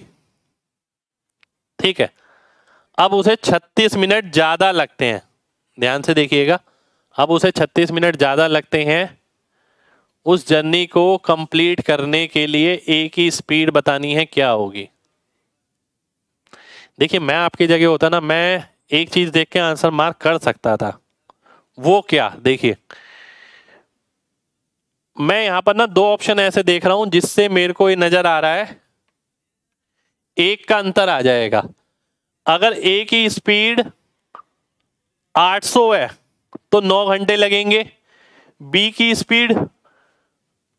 ठीक है, अब उसे 36 मिनट ज्यादा लगते हैं। ध्यान से देखिएगा, अब उसे 36 मिनट ज्यादा लगते हैं उस जर्नी को कंप्लीट करने के लिए। ए की स्पीड बतानी है, क्या होगी? देखिए, मैं आपकी जगह होता ना, मैं एक चीज देख के आंसर मार्क कर सकता था। वो क्या? देखिए, मैं यहां पर ना 2 ऑप्शन ऐसे देख रहा हूं जिससे मेरे को ये नजर आ रहा है 1 का अंतर आ जाएगा। अगर ए की स्पीड 800 है तो 9 घंटे लगेंगे, बी की स्पीड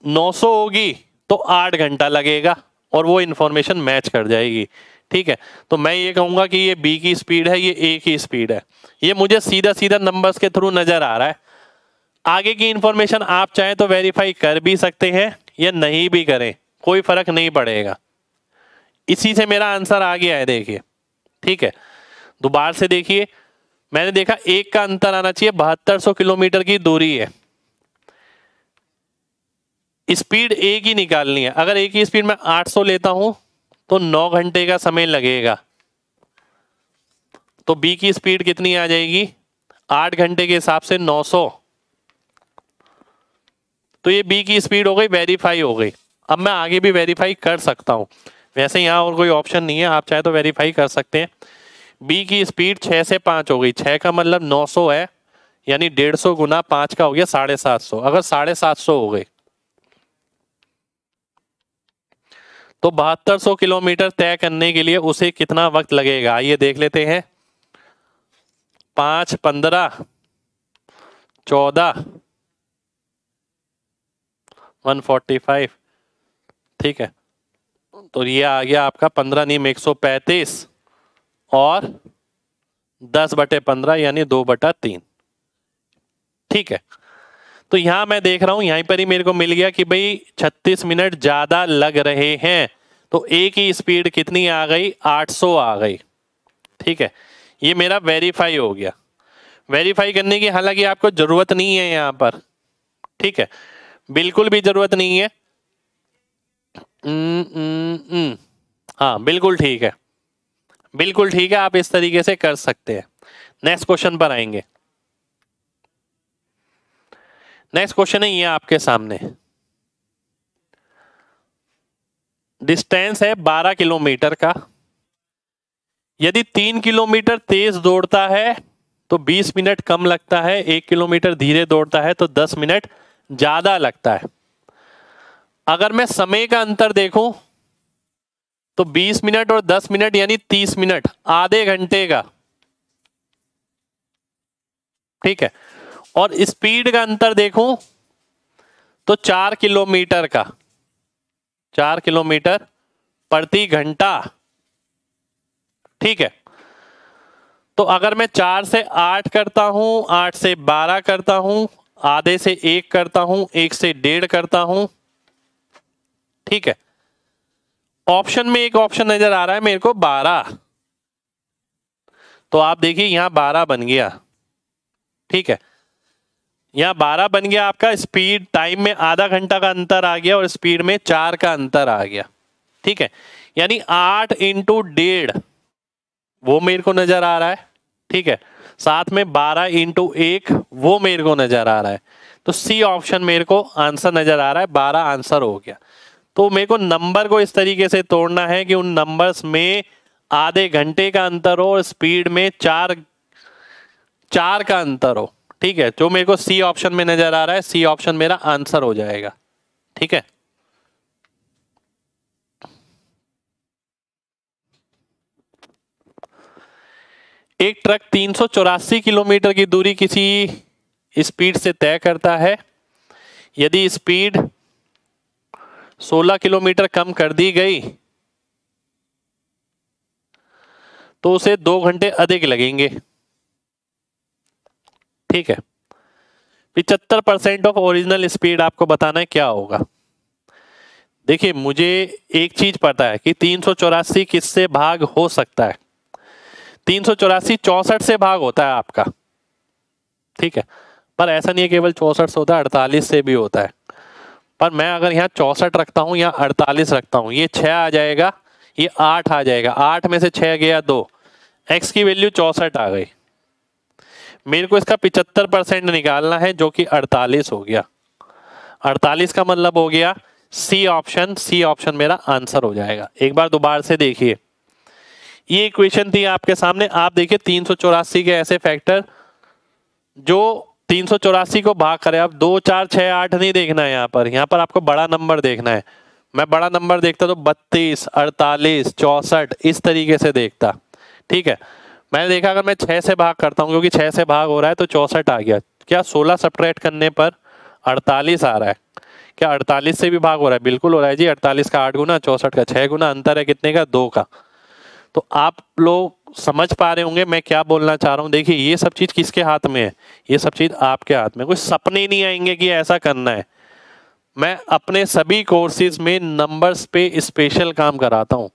900 होगी तो 8 घंटा लगेगा और वो इंफॉर्मेशन मैच कर जाएगी। ठीक है, तो मैं ये कहूँगा कि ये बी की स्पीड है, ये ए की स्पीड है। ये मुझे सीधा सीधा नंबर्स के थ्रू नज़र आ रहा है। आगे की इंफॉर्मेशन आप चाहें तो वेरीफाई कर भी सकते हैं या नहीं भी करें, कोई फर्क नहीं पड़ेगा। इसी से मेरा आंसर आ गया है, देखिए। ठीक है, दोबारा से देखिए, मैंने देखा एक का अंतर आना चाहिए, 7200 किलोमीटर की दूरी है, स्पीड ए की निकालनी है। अगर ए की स्पीड में 800 लेता हूं तो 9 घंटे का समय लगेगा। तो बी की स्पीड कितनी आ जाएगी, 8 घंटे के हिसाब से 900। तो ये बी की स्पीड हो गई, वेरीफाई हो गई। अब मैं आगे भी वेरीफाई कर सकता हूं, वैसे यहाँ और कोई ऑप्शन नहीं है, आप चाहे तो वेरीफाई कर सकते हैं। बी की स्पीड 6 से 5 हो गई, 6 का मतलब 900 है, यानी 150 गुना 5 का हो गया 750। अगर 750 हो गए तो 7200 किलोमीटर तय करने के लिए उसे कितना वक्त लगेगा, आइए देख लेते हैं। 5, 15, 14, 145। ठीक है, तो ये आ गया आपका 15 नीम 135 और 10/15 यानी 2/3। ठीक है, तो यहां मैं देख रहा हूं, यहीं पर ही मेरे को मिल गया कि भाई 36 मिनट ज्यादा लग रहे हैं। तो ए की स्पीड कितनी आ गई, 800 आ गई। ठीक है, ये मेरा वेरीफाई हो गया। वेरीफाई करने की हालांकि आपको जरूरत नहीं है यहां पर। ठीक है, बिल्कुल भी जरूरत नहीं है। हाँ बिल्कुल ठीक है, बिल्कुल ठीक है, आप इस तरीके से कर सकते हैं। नेक्स्ट क्वेश्चन पर आएंगे। नेक्स्ट क्वेश्चन है ये आपके सामने, डिस्टेंस है 12 किलोमीटर का। यदि 3 किलोमीटर तेज दौड़ता है तो 20 मिनट कम लगता है, 1 किलोमीटर धीरे दौड़ता है तो 10 मिनट ज्यादा लगता है। अगर मैं समय का अंतर देखूं तो 20 मिनट और 10 मिनट यानी 30 मिनट, आधे घंटे का। ठीक है, और स्पीड का अंतर देखूं तो 4 किलोमीटर का, 4 किलोमीटर प्रति घंटा। ठीक है, तो अगर मैं 4 से 8 करता हूं, 8 से 12 करता हूं, आधे से 1 करता हूं, 1 से 1.5 करता हूं। ठीक है, ऑप्शन में एक ऑप्शन नजर आ रहा है मेरे को 12, तो आप देखिए यहां 12 बन गया। ठीक है, यहां 12 बन गया आपका। स्पीड टाइम में आधा घंटा का अंतर आ गया और स्पीड में 4 का अंतर आ गया। ठीक है, यानी 8 × 1.5 वो मेरे को नजर आ रहा है। ठीक है, साथ में 12 × 1 वो मेरे को नजर आ रहा है। तो सी ऑप्शन मेरे को आंसर नजर आ रहा है, 12 आंसर हो गया। तो मेरे को नंबर को इस तरीके से तोड़ना है कि उन नंबर्स में आधे घंटे का अंतर हो और स्पीड में 4 का अंतर हो। ठीक है, जो मेरे को सी ऑप्शन में नजर आ रहा है, सी ऑप्शन मेरा आंसर हो जाएगा। ठीक है, एक ट्रक 384 किलोमीटर की दूरी किसी स्पीड से तय करता है। यदि स्पीड 16 किलोमीटर कम कर दी गई तो उसे 2 घंटे अधिक लगेंगे। ठीक है, 75% ऑफ ओरिजिनल स्पीड आपको बताना है क्या होगा। देखिए मुझे एक चीज पता है कि 384 किससे भाग हो सकता है। 384 64 से भाग होता है आपका। ठीक है, पर ऐसा नहीं है केवल 64 से होता है, 48 से भी होता है। पर मैं अगर यहाँ 64 रखता हूँ या 48 रखता हूँ, ये 6 आ जाएगा, ये 8 आ जाएगा, 8 में से 6 गया 2, x की वैल्यू 64 आ गई। मेरे को इसका 75% निकालना है जो कि 48 हो गया। 48 का मतलब हो गया सी ऑप्शन, सी ऑप्शन मेरा आंसर हो जाएगा। एक बार दोबारा से देखिए, ये इक्वेशन थी आपके सामने। आप देखिए 384 के ऐसे फैक्टर जो 384 को भाग करे। अब 2, 4, 6, 8 नहीं देखना है यहाँ पर आपको बड़ा नंबर देखना है। मैं बड़ा नंबर देखता तो 32, 48, 64 इस तरीके से देखता। ठीक है, मैंने देखा अगर मैं 6 से भाग करता हूँ, क्योंकि 6 से भाग हो रहा है तो 64 आ गया। क्या 16 सब्ट्रैक्ट करने पर 48 आ रहा है। क्या 48 से भी भाग हो रहा है? बिल्कुल हो रहा है जी। 48 का 8 गुना, 64 का 6 गुना, अंतर है कितने का? 2 का। तो आप लोग समझ पा रहे होंगे मैं क्या बोलना चाह रहा हूं। देखिए ये सब चीज किसके हाथ में है? ये सब चीज आपके हाथ में। कोई सपने नहीं आएंगे कि ऐसा करना है। मैं अपने सभी कोर्सेज में नंबर्स पे स्पेशल काम कराता हूं।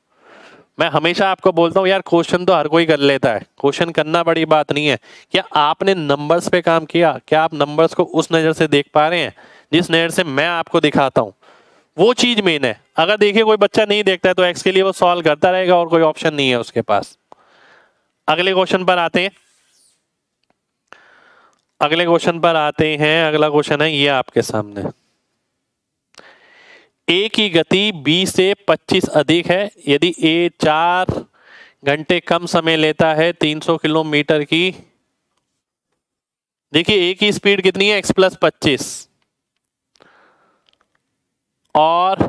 मैं हमेशा आपको बोलता हूं यार क्वेश्चन तो हर कोई कर लेता है, क्वेश्चन करना बड़ी बात नहीं है। क्या आपने नंबर्स पे काम किया? क्या आप नंबर्स को उस नज़र से देख पा रहे हैं जिस नज़र से मैं आपको दिखाता हूं? वो चीज मेन है। अगर देखिए कोई बच्चा नहीं देखता है तो एक्स के लिए वो सॉल्व करता रहेगा और कोई ऑप्शन नहीं है उसके पास। अगले क्वेश्चन पर आते हैं। अगला क्वेश्चन है ये आपके सामने। ए की गति बी से 25 अधिक है यदि ए 4 घंटे कम समय लेता है 300 किलोमीटर की। देखिए ए की स्पीड कितनी है? x प्लस 25 और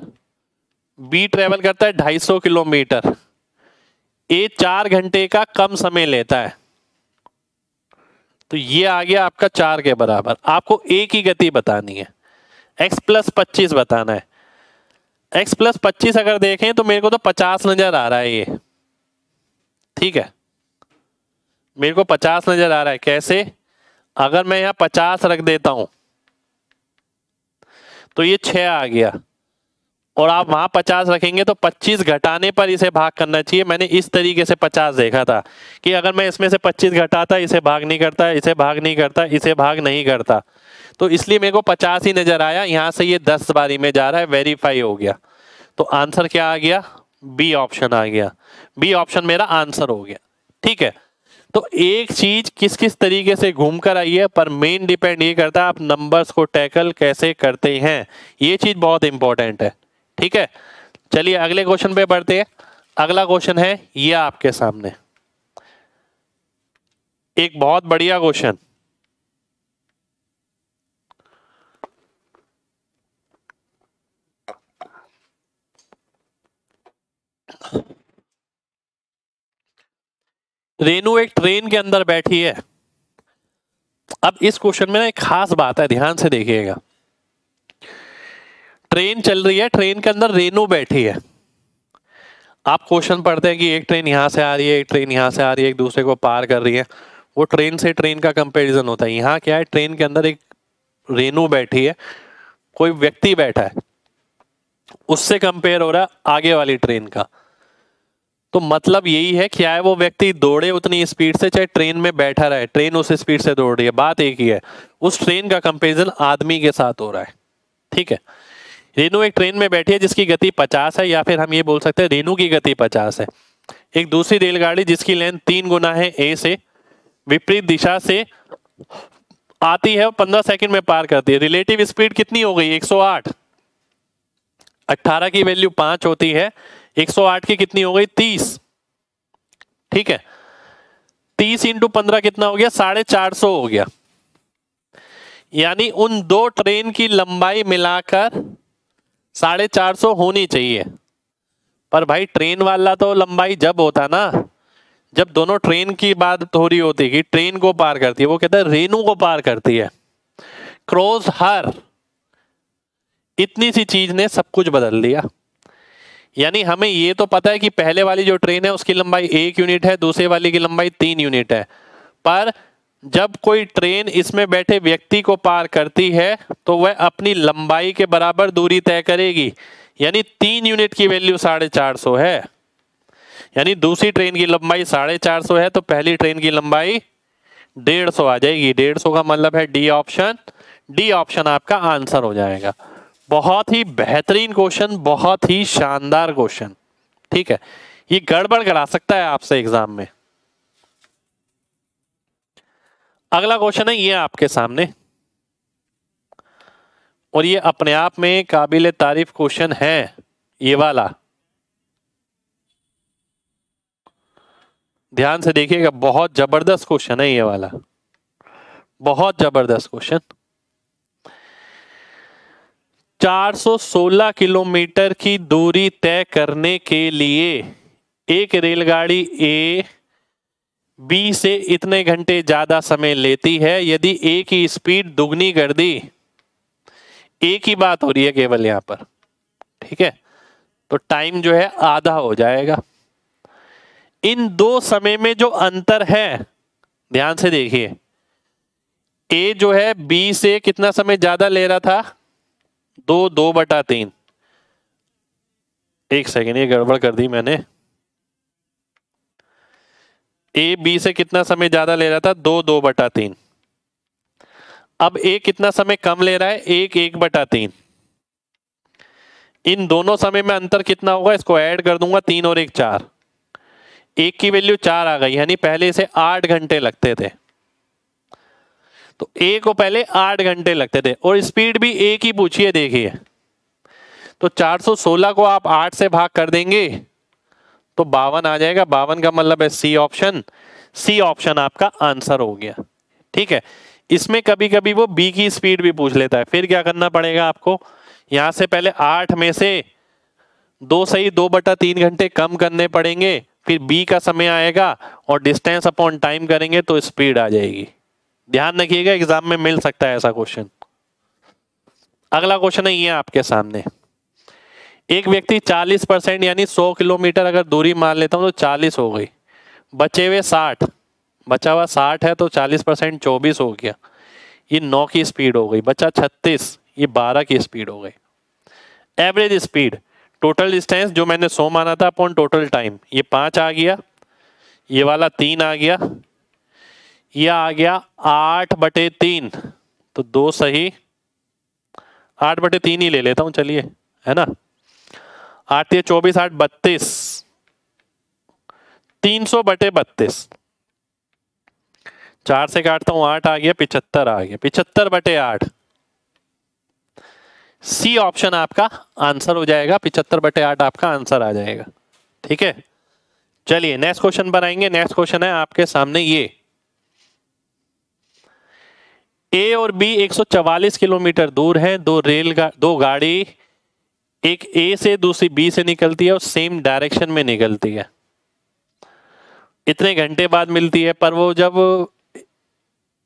बी ट्रेवल करता है 250 किलोमीटर। ए 4 घंटे का कम समय लेता है तो ये आ गया आपका 4 के बराबर। आपको ए की गति बतानी है, x प्लस 25 बताना है। x प्लस 25 अगर देखें तो मेरे को तो 50 नजर आ रहा है ये, ठीक है, मेरे को 50 नजर आ रहा है। कैसे? अगर मैं यहां 50 रख देता हूं तो ये 6 आ गया और आप वहां 50 रखेंगे तो 25 घटाने पर इसे भाग करना चाहिए। मैंने इस तरीके से 50 देखा था कि अगर मैं इसमें से 25 घटाता, इसे भाग नहीं करता, इसे भाग नहीं करता, इसे भाग नहीं करता, तो इसलिए मेरे को 50 ही नजर आया। यहां से ये 10 बारी में जा रहा है, वेरीफाई हो गया। तो आंसर क्या आ गया? बी ऑप्शन आ गया। बी ऑप्शन मेरा आंसर हो गया, ठीक है। तो एक चीज किस किस तरीके से घूम कर आई है पर मेन डिपेंड ये करता है आप नंबर्स को टैकल कैसे करते हैं। ये चीज बहुत इंपॉर्टेंट है, ठीक है। चलिए अगले क्वेश्चन पे बढ़ते हैं। अगला क्वेश्चन है ये आपके सामने, एक बहुत बढ़िया क्वेश्चन। रेनू एक ट्रेन के अंदर बैठी है। अब इस क्वेश्चन में ना एक खास बात है, ध्यान से देखिएगा। ट्रेन चल रही है, ट्रेन के अंदर रेनू बैठी है। आप क्वेश्चन पढ़ते हैं कि एक ट्रेन यहां से आ रही है, एक ट्रेन यहां से आ रही है, एक दूसरे को पार कर रही है। वो ट्रेन से ट्रेन का कंपैरिजन होता है। यहाँ क्या है? ट्रेन के अंदर एक रेनू बैठी है, कोई व्यक्ति बैठा है, उससे कंपेयर हो रहा है आगे वाली ट्रेन का। तो मतलब यही है, क्या है? वो व्यक्ति दौड़े उतनी स्पीड से चाहे ट्रेन में बैठा रहे, ट्रेन उस स्पीड से दौड़ रही है, बात एक ही है। उस ट्रेन का कंपैरिजन आदमी के साथ हो रहा है, ठीक है। रेनू एक ट्रेन में बैठी है जिसकी गति 50 है, या फिर हम ये बोल सकते हैं रेनू की गति 50 है। एक दूसरी रेलगाड़ी जिसकी लेंथ 3 गुना है ए से, विपरीत दिशा से आती है और 15 सेकंड में पार करती है। रिलेटिव स्पीड कितनी हो गई? 108। 18 की वैल्यू 5 होती है, 108 की कितनी हो गई? 30, ठीक है। 30 इंटू 15 कितना हो गया? 450 हो गया। यानी उन दो ट्रेन की लंबाई मिलाकर 450 होनी चाहिए। पर भाई ट्रेन वाला तो लंबाई जब होता ना, जब दोनों ट्रेन की बात हो रही होती कि ट्रेन को पार करती है, वो कहता है रेनू को पार करती है, क्रॉस हर। इतनी सी चीज ने सब कुछ बदल दिया। यानी हमें ये तो पता है कि पहले वाली जो ट्रेन है उसकी लंबाई 1 यूनिट है, दूसरे वाली की लंबाई 3 यूनिट है। पर जब कोई ट्रेन इसमें बैठे व्यक्ति को पार करती है तो वह अपनी लंबाई के बराबर दूरी तय करेगी। यानी 3 यूनिट की वैल्यू 450 है। यानी दूसरी ट्रेन की लंबाई 450 है तो पहली ट्रेन की लंबाई 150 आ जाएगी। 150 का मतलब है डी ऑप्शन। डी ऑप्शन आपका आंसर हो जाएगा। बहुत ही बेहतरीन क्वेश्चन, बहुत ही शानदार क्वेश्चन, ठीक है। ये गड़बड़ करा सकता है आपसे एग्जाम में। अगला क्वेश्चन है ये आपके सामने, और ये अपने आप में काबिल तारीफ क्वेश्चन है ये वाला। ध्यान से देखिएगा, बहुत जबरदस्त क्वेश्चन है ये वाला, बहुत जबरदस्त क्वेश्चन। 416 किलोमीटर की दूरी तय करने के लिए एक रेलगाड़ी ए बी से इतने घंटे ज्यादा समय लेती है। यदि ए की स्पीड दुगनी कर दी, एक ही बात हो रही है केवल यहां पर, ठीक है। तो टाइम जो है आधा हो जाएगा। इन दो समय में जो अंतर है, ध्यान से देखिए, ए जो है बी से कितना समय ज्यादा ले रहा था, 2/3। एक सेकेंड, ये गड़बड़ कर दी मैंने। ए बी से कितना समय ज्यादा ले रहा था, 2/3। अब ए कितना समय कम ले रहा है, 1/3। इन दोनों समय में अंतर कितना होगा, इसको ऐड कर दूंगा, 3 और 1 4। एक की वैल्यू 4 आ गई, यानी पहले इसे 8 घंटे लगते थे। तो ए को पहले 8 घंटे लगते थे, और स्पीड भी ए की पूछी है, देखिए। तो 416 को आप 8 से भाग कर देंगे तो 52 आ जाएगा। 52 का मतलब है सी ऑप्शन। सी ऑप्शन आपका आंसर हो गया, ठीक है। इसमें कभी कभी वो बी की स्पीड भी पूछ लेता है, फिर क्या करना पड़ेगा आपको, यहां से पहले 8 में से 2 सही 2/3 घंटे कम करने पड़ेंगे, फिर बी का समय आएगा और डिस्टेंस अपॉन टाइम करेंगे तो स्पीड आ जाएगी। ध्यान रखिएगा, एग्जाम में मिल सकता है ऐसा क्वेश्चन। अगला क्वेश्चन है ये आपके सामने। एक व्यक्ति 40% यानी 100 किलोमीटर अगर दूरी मान लेता हूं तो 40 हो गई, बचे हुए 60, बचा हुआ 60 है तो 40% 24 हो गया, ये 9 की स्पीड हो गई। बचा 36, ये 12 की स्पीड हो गई। एवरेज स्पीड, टोटल डिस्टेंस जो मैंने 100 माना था अपॉन टोटल टाइम, ये 5 आ गया, ये वाला 3 आ गया, ये आ गया 8/3। तो 2 सही, 8/3 ही ले लेता हूं, चलिए, है ना। 8 या 24, 8 32, 300/32। 4 से काटता हूं, 8 आ गया, 75 आ गया, 75/8। सी ऑप्शन आपका आंसर हो जाएगा, 75/8 आपका आंसर आ जाएगा, ठीक है। चलिए नेक्स्ट क्वेश्चन बनाएंगे। नेक्स्ट क्वेश्चन है आपके सामने ये। ए और बी 144 किलोमीटर दूर है। दो गाड़ी, एक ए से दूसरी बी से निकलती है और सेम डायरेक्शन में निकलती है, इतने घंटे बाद मिलती है। पर वो जब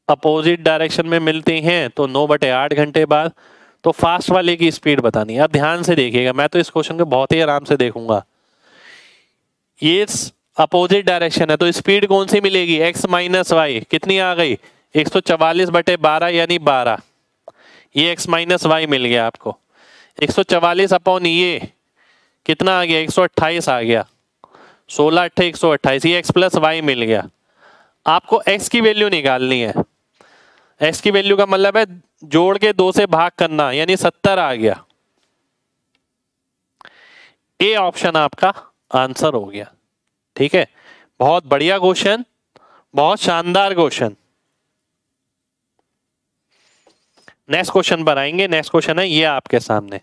अपोजिट डायरेक्शन में मिलती हैं तो 9/8 घंटे बाद। तो फास्ट वाले की स्पीड बतानी है। अब ध्यान से देखिएगा, मैं तो इस क्वेश्चन को बहुत ही आराम से देखूंगा। ये अपोजिट डायरेक्शन है तो स्पीड कौन सी मिलेगी, x माइनस वाई, कितनी आ गई, 144/12 यानी 12। ये x माइनस वाई मिल गया आपको। 144 अपॉन ये कितना आ गया, 128 आ गया, 16 8 128, ये x प्लस वाई मिल गया। आपको x की वैल्यू निकालनी है। x की वैल्यू का मतलब है जोड़ के 2 से भाग करना, यानी 70 आ गया। ए ऑप्शन आपका आंसर हो गया, ठीक है। बहुत बढ़िया क्वेश्चन, बहुत शानदार क्वेश्चन। नेक्स्ट क्वेश्चन बनाएंगे। नेक्स्ट क्वेश्चन है ये आपके सामने।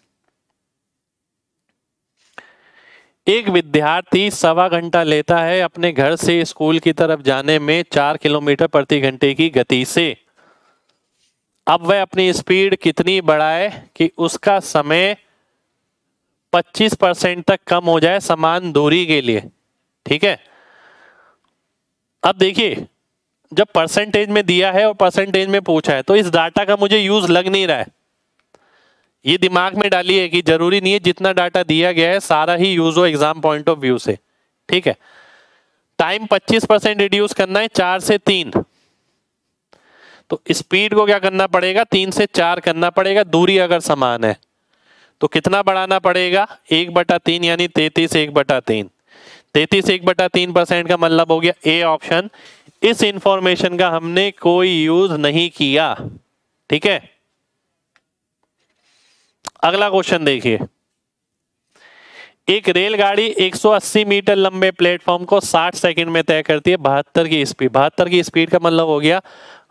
एक विद्यार्थी 1.25 घंटा लेता है अपने घर से स्कूल की तरफ जाने में 4 किलोमीटर प्रति घंटे की गति से। अब वह अपनी स्पीड कितनी बढ़ाए कि उसका समय 25% तक कम हो जाए समान दूरी के लिए, ठीक है। अब देखिए, जब परसेंटेज में दिया है और परसेंटेज में पूछा है तो इस डाटा का मुझे यूज लग नहीं रहा है। ये दिमाग में डालिए कि जरूरी नहीं है जितना डाटा दिया गया है सारा ही यूज हो एग्जाम पॉइंट ऑफ व्यू से, ठीक है। टाइम 25% रिड्यूस करना है 4 से 3, तो स्पीड को क्या करना पड़ेगा, 3 से 4 करना पड़ेगा। दूरी अगर समान है तो कितना बढ़ाना पड़ेगा, 1/3 यानी 33 1/3। 33 1/3% का मतलब हो गया ए ऑप्शन। इस इंफॉर्मेशन का हमने कोई यूज नहीं किया, ठीक है। अगला क्वेश्चन देखिए। एक रेलगाड़ी 180 मीटर लंबे प्लेटफॉर्म को 60 सेकंड में तय करती है 72 की स्पीड। 72 की स्पीड का मतलब हो गया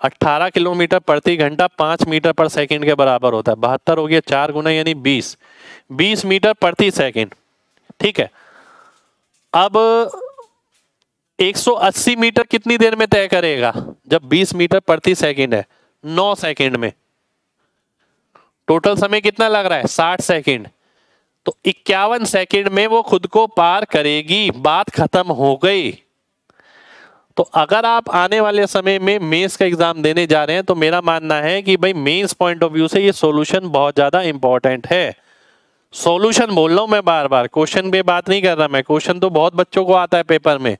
18 किलोमीटर प्रति घंटा 5 मीटर पर सेकंड के बराबर होता है। 72 हो गया 4 गुना यानी 20 मीटर प्रति सेकंड, ठीक है। अब 180 मीटर कितनी देर में तय करेगा, जब 20 मीटर प्रति सेकंड है, 9 सेकंड में। टोटल समय कितना लग रहा है, 60 सेकंड। तो 51 सेकंड में वो खुद को पार करेगी, बात खत्म हो गई। तो अगर आप आने वाले समय में मेंस का एग्जाम देने जा रहे हैं तो मेरा मानना है कि भाई मेंस पॉइंट ऑफ व्यू से ये सॉल्यूशन बहुत ज्यादा इंपॉर्टेंट है। सॉल्यूशन बोल रहा हूं मैं बार बार, क्वेश्चन पे बात नहीं कर रहा मैं। क्वेश्चन तो बहुत बच्चों को आता है पेपर में,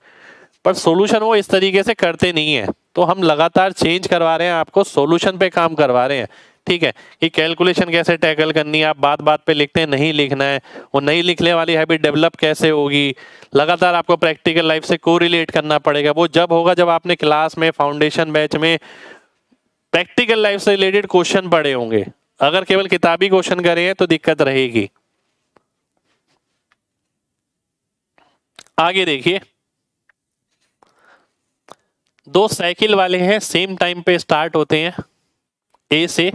पर सॉल्यूशन वो इस तरीके से करते नहीं है। तो हम लगातार चेंज करवा रहे हैं, आपको सॉल्यूशन पे काम करवा रहे हैं, ठीक है। कि कैलकुलेशन कैसे टैकल करनी है, आप बात बात पे लिखते हैं, नहीं लिखना है, वो नहीं लिखने वाली हैबिट डेवलप कैसे होगी। लगातार आपको प्रैक्टिकल लाइफ से कोरिलेट करना पड़ेगा। वो जब होगा जब आपने क्लास में, फाउंडेशन बैच में प्रैक्टिकल लाइफ से रिलेटेड क्वेश्चन पढ़े होंगे। अगर केवल किताबी क्वेश्चन करे हैं तो दिक्कत रहेगी। आगे देखिए, दो साइकिल वाले हैं, सेम टाइम पे स्टार्ट होते हैं ए से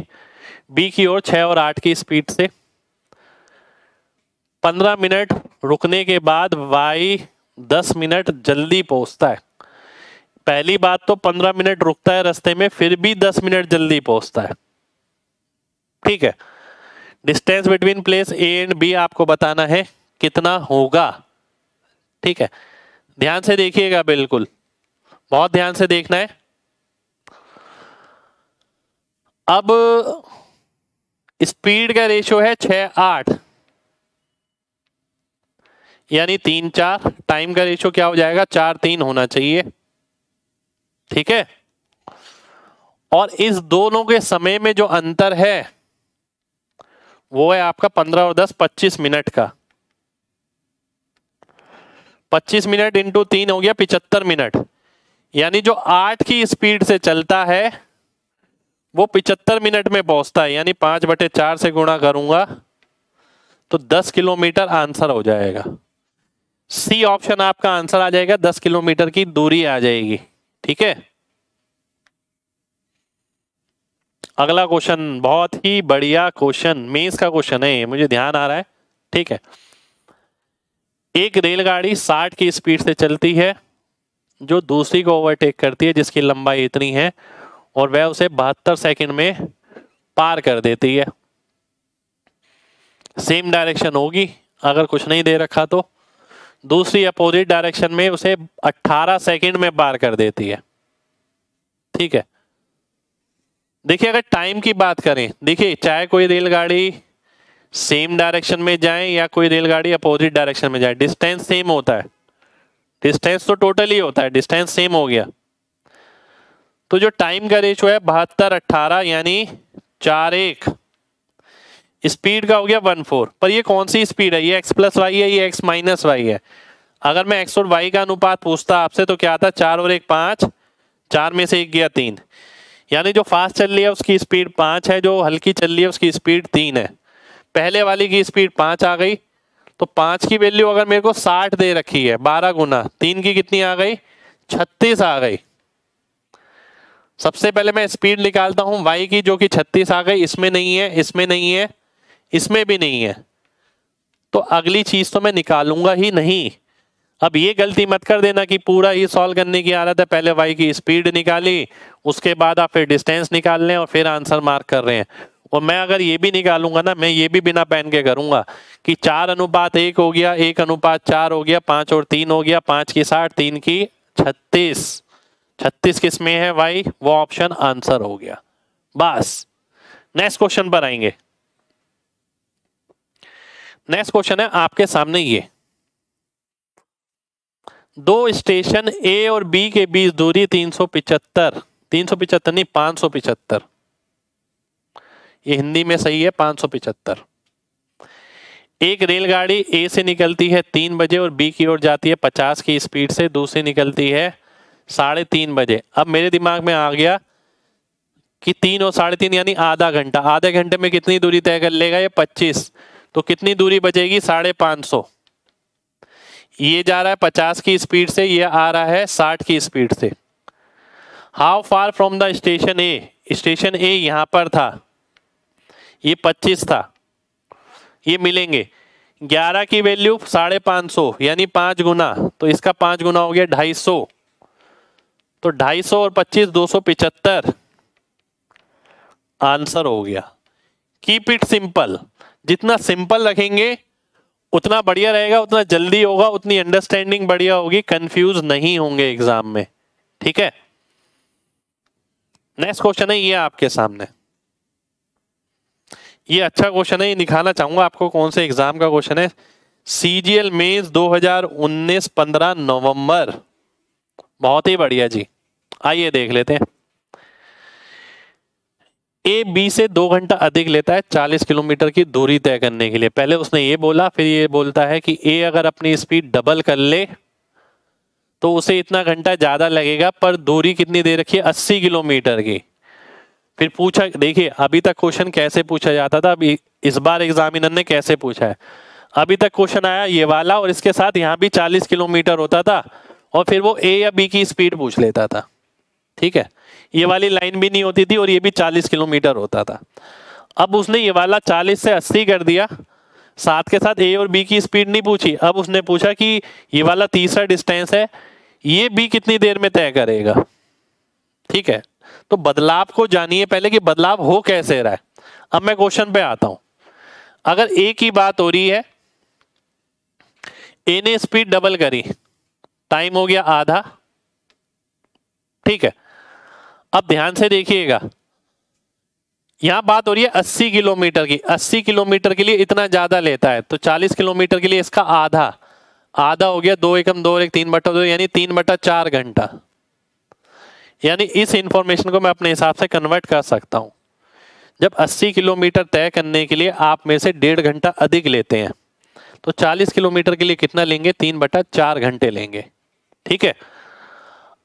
बी की ओर 6 और 8 की स्पीड से। 15 मिनट रुकने के बाद वाई 10 मिनट जल्दी पहुंचता है। पहली बात तो 15 मिनट रुकता है रास्ते में, फिर भी 10 मिनट जल्दी पहुंचता है, ठीक है। Distance between place A and B आपको बताना है कितना होगा, ठीक है। ध्यान से देखिएगा, बिल्कुल बहुत ध्यान से देखना है। अब स्पीड का रेशियो है 6-8 यानी 3-4। टाइम का रेशियो क्या हो जाएगा, 4-3 होना चाहिए, ठीक है। और इस दोनों के समय में जो अंतर है वो है आपका 15 और 10 25 मिनट का। 25 मिनट इंटू 3 हो गया 75 मिनट। यानी जो 8 की स्पीड से चलता है वो 75 मिनट में पहुंचता है, यानी 5/4 से गुणा करूंगा तो 10 किलोमीटर आंसर हो जाएगा। सी ऑप्शन आपका आंसर आ जाएगा, 10 किलोमीटर की दूरी आ जाएगी, ठीक है। अगला क्वेश्चन बहुत ही बढ़िया क्वेश्चन, मेंस का क्वेश्चन है ये, मुझे ध्यान आ रहा है, ठीक है। एक रेलगाड़ी 60 की स्पीड से चलती है जो दूसरी को ओवरटेक करती है जिसकी लंबाई इतनी है और वह उसे 72 सेकंड में पार कर देती है। सेम डायरेक्शन होगी अगर कुछ नहीं दे रखा तो, दूसरी अपोजिट डायरेक्शन में उसे 18 सेकंड में पार कर देती है, ठीक है। देखिए अगर टाइम की बात करें, देखिए चाहे कोई रेलगाड़ी सेम डायरेक्शन में जाए या कोई रेलगाड़ी अपोजिट डायरेक्शन में जाए, डिस्टेंस सेम होता है। डिस्टेंस तो टोटल ही होता है, डिस्टेंस सेम हो गया। तो जो टाइम का रेशियो है 72-18 यानी 4-1। स्पीड का हो गया 1-4। पर ये कौन सी स्पीड है, ये x प्लस वाई है, ये x माइनस वाई है। अगर मैं x और y का अनुपात पूछता आपसे तो क्या आता, 4 और 1 5, 4 में से 1 गया 3। यानी जो फास्ट चल रही है उसकी स्पीड 5 है, जो हल्की चल रही है उसकी स्पीड 3 है। पहले वाली की स्पीड 5 आ गई, तो 5 की वैल्यू अगर मेरे को 60 दे रखी है, 12 गुना 3 की कितनी आ गई, 36 आ गई। सबसे पहले मैं स्पीड निकालता हूं y की, जो कि 36 आ गई। इसमें नहीं है, इसमें नहीं है, इसमें भी नहीं है, तो अगली चीज तो मैं निकालूंगा ही नहीं। अब ये गलती मत कर देना कि पूरा ही सॉल्व करने की आदत है, पहले y की स्पीड निकाली, उसके बाद आप फिर डिस्टेंस निकाल लें और फिर आंसर मार्क कर रहे हैं। और मैं अगर ये भी निकालूंगा ना, मैं ये भी बिना पेन के करूंगा कि 4:1 हो गया, 1:4 हो गया, 5 और 3 हो गया, 5 की 60, 3 की 36। 36 किस में है भाई, वो ऑप्शन आंसर हो गया। बस नेक्स्ट क्वेश्चन पर आएंगे। नेक्स्ट क्वेश्चन है आपके सामने, ये दो स्टेशन ए और बी के बीच दूरी 375 नहीं 575, ये हिंदी में सही है 575। एक रेलगाड़ी ए से निकलती है 3 बजे और बी की ओर जाती है 50 की स्पीड से, दूसरी निकलती है 3:30 बजे। अब मेरे दिमाग में आ गया कि 3 और 3:30 यानी आधा घंटा, आधे घंटे में कितनी दूरी तय कर लेगा ये 25, तो कितनी दूरी बचेगी 550। ये जा रहा है 50 की स्पीड से, ये आ रहा है 60 की स्पीड से। How far from the station A, station A यहां पर था, ये 25 था, ये मिलेंगे। 11 की वैल्यू 550 यानी 5 गुना, तो इसका 5 गुना हो गया 250, तो 250 और 25 275 आंसर हो गया। कीप इट सिंपल, जितना सिंपल रखेंगे उतना बढ़िया रहेगा, उतना जल्दी होगा, उतनी अंडरस्टैंडिंग बढ़िया होगी, कंफ्यूज नहीं होंगे एग्जाम में, ठीक है। नेक्स्ट क्वेश्चन है ये आपके सामने, ये अच्छा क्वेश्चन है, ये दिखाना चाहूंगा आपको कौन से एग्जाम का क्वेश्चन है। सीजीएल मेंस 2019 15 नवंबर, बहुत ही बढ़िया जी। आइए देख लेते हैं। ए बी से 2 घंटा अधिक लेता है 40 किलोमीटर की दूरी तय करने के लिए। पहले उसने ये बोला, फिर ये बोलता है कि ए अगर अपनी स्पीड डबल कर ले तो उसे इतना घंटा ज्यादा लगेगा, पर दूरी कितनी दे रखी है 80 किलोमीटर की। फिर पूछा, देखिए अभी तक क्वेश्चन कैसे पूछा जाता था, अभी इस बार एग्जामिनर ने कैसे पूछा है। अभी तक क्वेश्चन आया ये वाला और इसके साथ यहाँ भी 40 किलोमीटर होता था और फिर वो ए या बी की स्पीड पूछ लेता था। ठीक है, ये वाली लाइन भी नहीं होती थी और ये भी 40 किलोमीटर होता था। अब उसने ये वाला 40 से 80 कर दिया, साथ के साथ ए और बी की स्पीड नहीं पूछी। अब उसने पूछा कि ये वाला तीसरा डिस्टेंस है, ये बी कितनी देर में तय करेगा। ठीक है, तो बदलाव को जानिए पहले कि बदलाव हो कैसे रहा है। अब मैं क्वेश्चन पे आता हूं। अगर ए की बात हो रही है, ए ने स्पीड डबल करी, टाइम हो गया आधा। ठीक है, अब ध्यान से देखिएगा, यहां बात हो रही है 80 किलोमीटर की। 80 किलोमीटर के लिए इतना ज्यादा लेता है, तो 40 किलोमीटर के लिए इसका आधा, आधा हो गया 2 एकम 2 1 3/2, यानी 3/4 घंटा। यानी इस इंफॉर्मेशन को मैं अपने हिसाब से कन्वर्ट कर सकता हूं। जब 80 किलोमीटर तय करने के लिए आप में से 1.5 घंटा अधिक लेते हैं, तो 40 किलोमीटर के लिए कितना लेंगे, 3/4 घंटे लेंगे। ठीक है,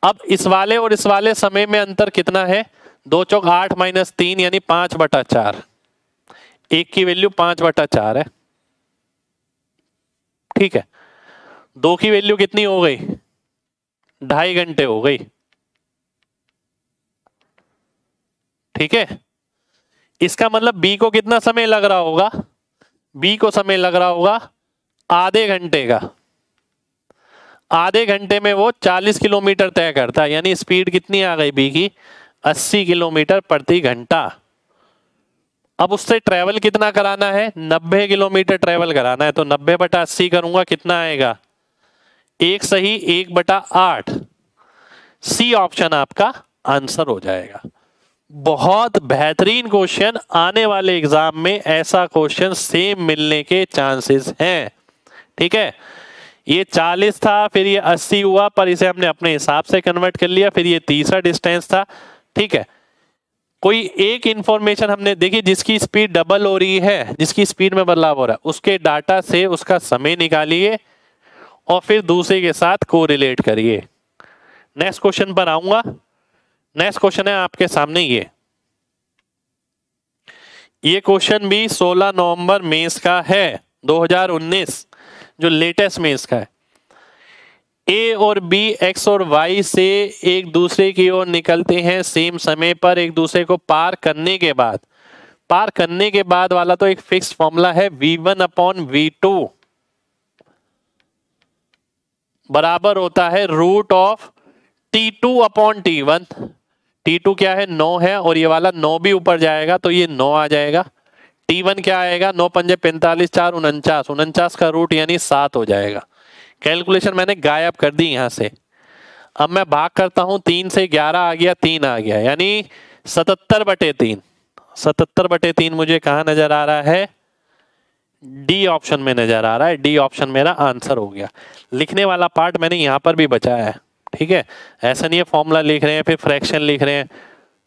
अब इस वाले और इस वाले समय में अंतर कितना है, 2 चौक 8 - 3 यानी 5/4। एक की वैल्यू 5/4 है। ठीक है, 2 की वैल्यू कितनी हो गई, 2.5 घंटे हो गई। ठीक है, इसका मतलब बी को कितना समय लग रहा होगा, बी को समय लग रहा होगा आधे घंटे का। आधे घंटे में वो 40 किलोमीटर तय करता है, यानी स्पीड कितनी आ गई बी की, 80 किलोमीटर प्रति घंटा। अब उससे ट्रेवल कितना कराना है, 90 किलोमीटर ट्रेवल कराना है, तो 90/80 करूंगा, कितना आएगा, 1 सही 1/8। सी ऑप्शन आपका आंसर हो जाएगा। बहुत बेहतरीन क्वेश्चन, आने वाले एग्जाम में ऐसा क्वेश्चन सेम मिलने के चांसेस हैं। ठीक है, ये 40 था, फिर ये 80 हुआ, पर इसे हमने अपने हिसाब से कन्वर्ट कर लिया। फिर ये तीसरा डिस्टेंस था। ठीक है, कोई एक इंफॉर्मेशन हमने देखी, जिसकी स्पीड डबल हो रही है, जिसकी स्पीड में बदलाव हो रहा है, उसके डाटा से उसका समय निकालिए और फिर दूसरे के साथ कोरिलेट करिए। नेक्स्ट क्वेश्चन पर आऊंगा। नेक्स्ट क्वेश्चन है आपके सामने ये क्वेश्चन भी 16 नवंबर मेंस का है, 2019, जो लेटेस्ट मेंस का है। ए और बी एक्स और वाई से एक दूसरे की ओर निकलते हैं सेम समय पर, एक दूसरे को पार करने के बाद। पार करने के बाद वाला तो एक फिक्स फॉर्मूला है, v1/v2 बराबर होता है √T2/T1। T2 क्या है, 9 है, और ये वाला 9 भी ऊपर जाएगा तो ये 9 आ जाएगा। T1 क्या आएगा, 9 पंजे 45, 4 49, 49 का रूट यानी 7 हो जाएगा। कैलकुलेशन मैंने गायब कर दी यहां से। अब मैं भाग करता हूं, 3 से 11 आ गया, 3 आ गया, यानी 77/3। 77/3 मुझे कहां नजर आ रहा है, डी ऑप्शन में नजर आ रहा है। डी ऑप्शन मेरा आंसर हो गया। लिखने वाला पार्ट मैंने यहां पर भी बचाया है। ठीक है, ऐसा नहीं है फॉर्मूला लिख रहे हैं फिर फ्रैक्शन लिख रहे हैं,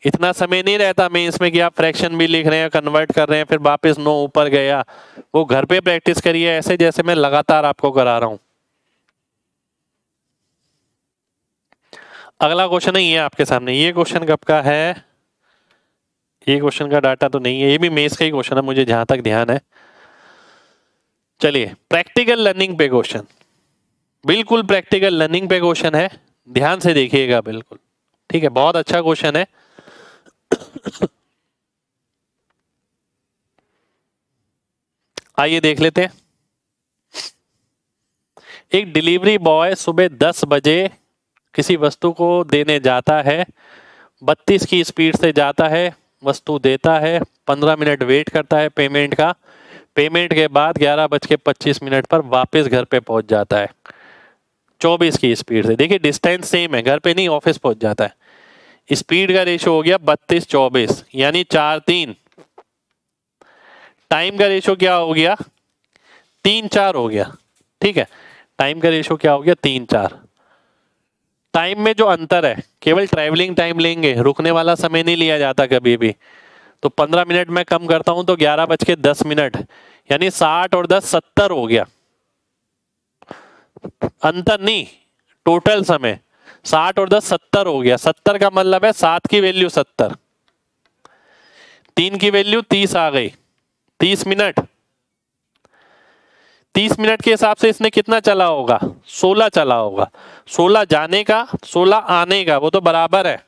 इतना समय नहीं रहता मैं इसमें कि आप फ्रैक्शन भी लिख रहे हैं, कन्वर्ट कर रहे हैं, फिर वापस 9 ऊपर गया। वो घर पे प्रैक्टिस करिए ऐसे जैसे मैं लगातार आपको करा रहा हूं। अगला क्वेश्चन है ये आपके सामने। ये क्वेश्चन कब का है, ये क्वेश्चन का डाटा तो नहीं है, ये भी मेंस का ही क्वेश्चन है मुझे जहां तक ध्यान है। चलिए, प्रैक्टिकल लर्निंग पे क्वेश्चन, बिल्कुल प्रैक्टिकल लर्निंग पे क्वेश्चन है, ध्यान से देखिएगा बिल्कुल। ठीक है, बहुत अच्छा क्वेश्चन है। आइए देख लेते हैं। एक डिलीवरी बॉय सुबह 10 बजे किसी वस्तु को देने जाता है, 32 की स्पीड से जाता है, वस्तु देता है, 15 मिनट वेट करता है पेमेंट का। पेमेंट के बाद 11:25 पर वापस घर पे पहुंच जाता है। 24 की स्पीड से। देखिए डिस्टेंस सेम है, घर पे नहीं ऑफिस पहुंच जाता है। स्पीड का रेशो हो गया 32-24 यानी 4-3। टाइम का रेशो क्या हो गया 3-4 हो गया। ठीक है, टाइम का रेशो क्या हो गया 3-4। टाइम में जो अंतर है केवल ट्रैवलिंग टाइम लेंगे, रुकने वाला समय नहीं लिया जाता कभी भी। तो 15 मिनट में कम करता हूं तो 11:10 यानी 60 और 10 70 हो गया। अंतर नहीं, टोटल समय 60 और 10 70 हो गया। 70 का मतलब है 7 की वैल्यू 70, 3 की वैल्यू 30 आ गई। 30 मिनट, 30 मिनट के हिसाब से इसने कितना चला होगा 16 चला होगा। 16 जाने का 16 आने का, वो तो बराबर है।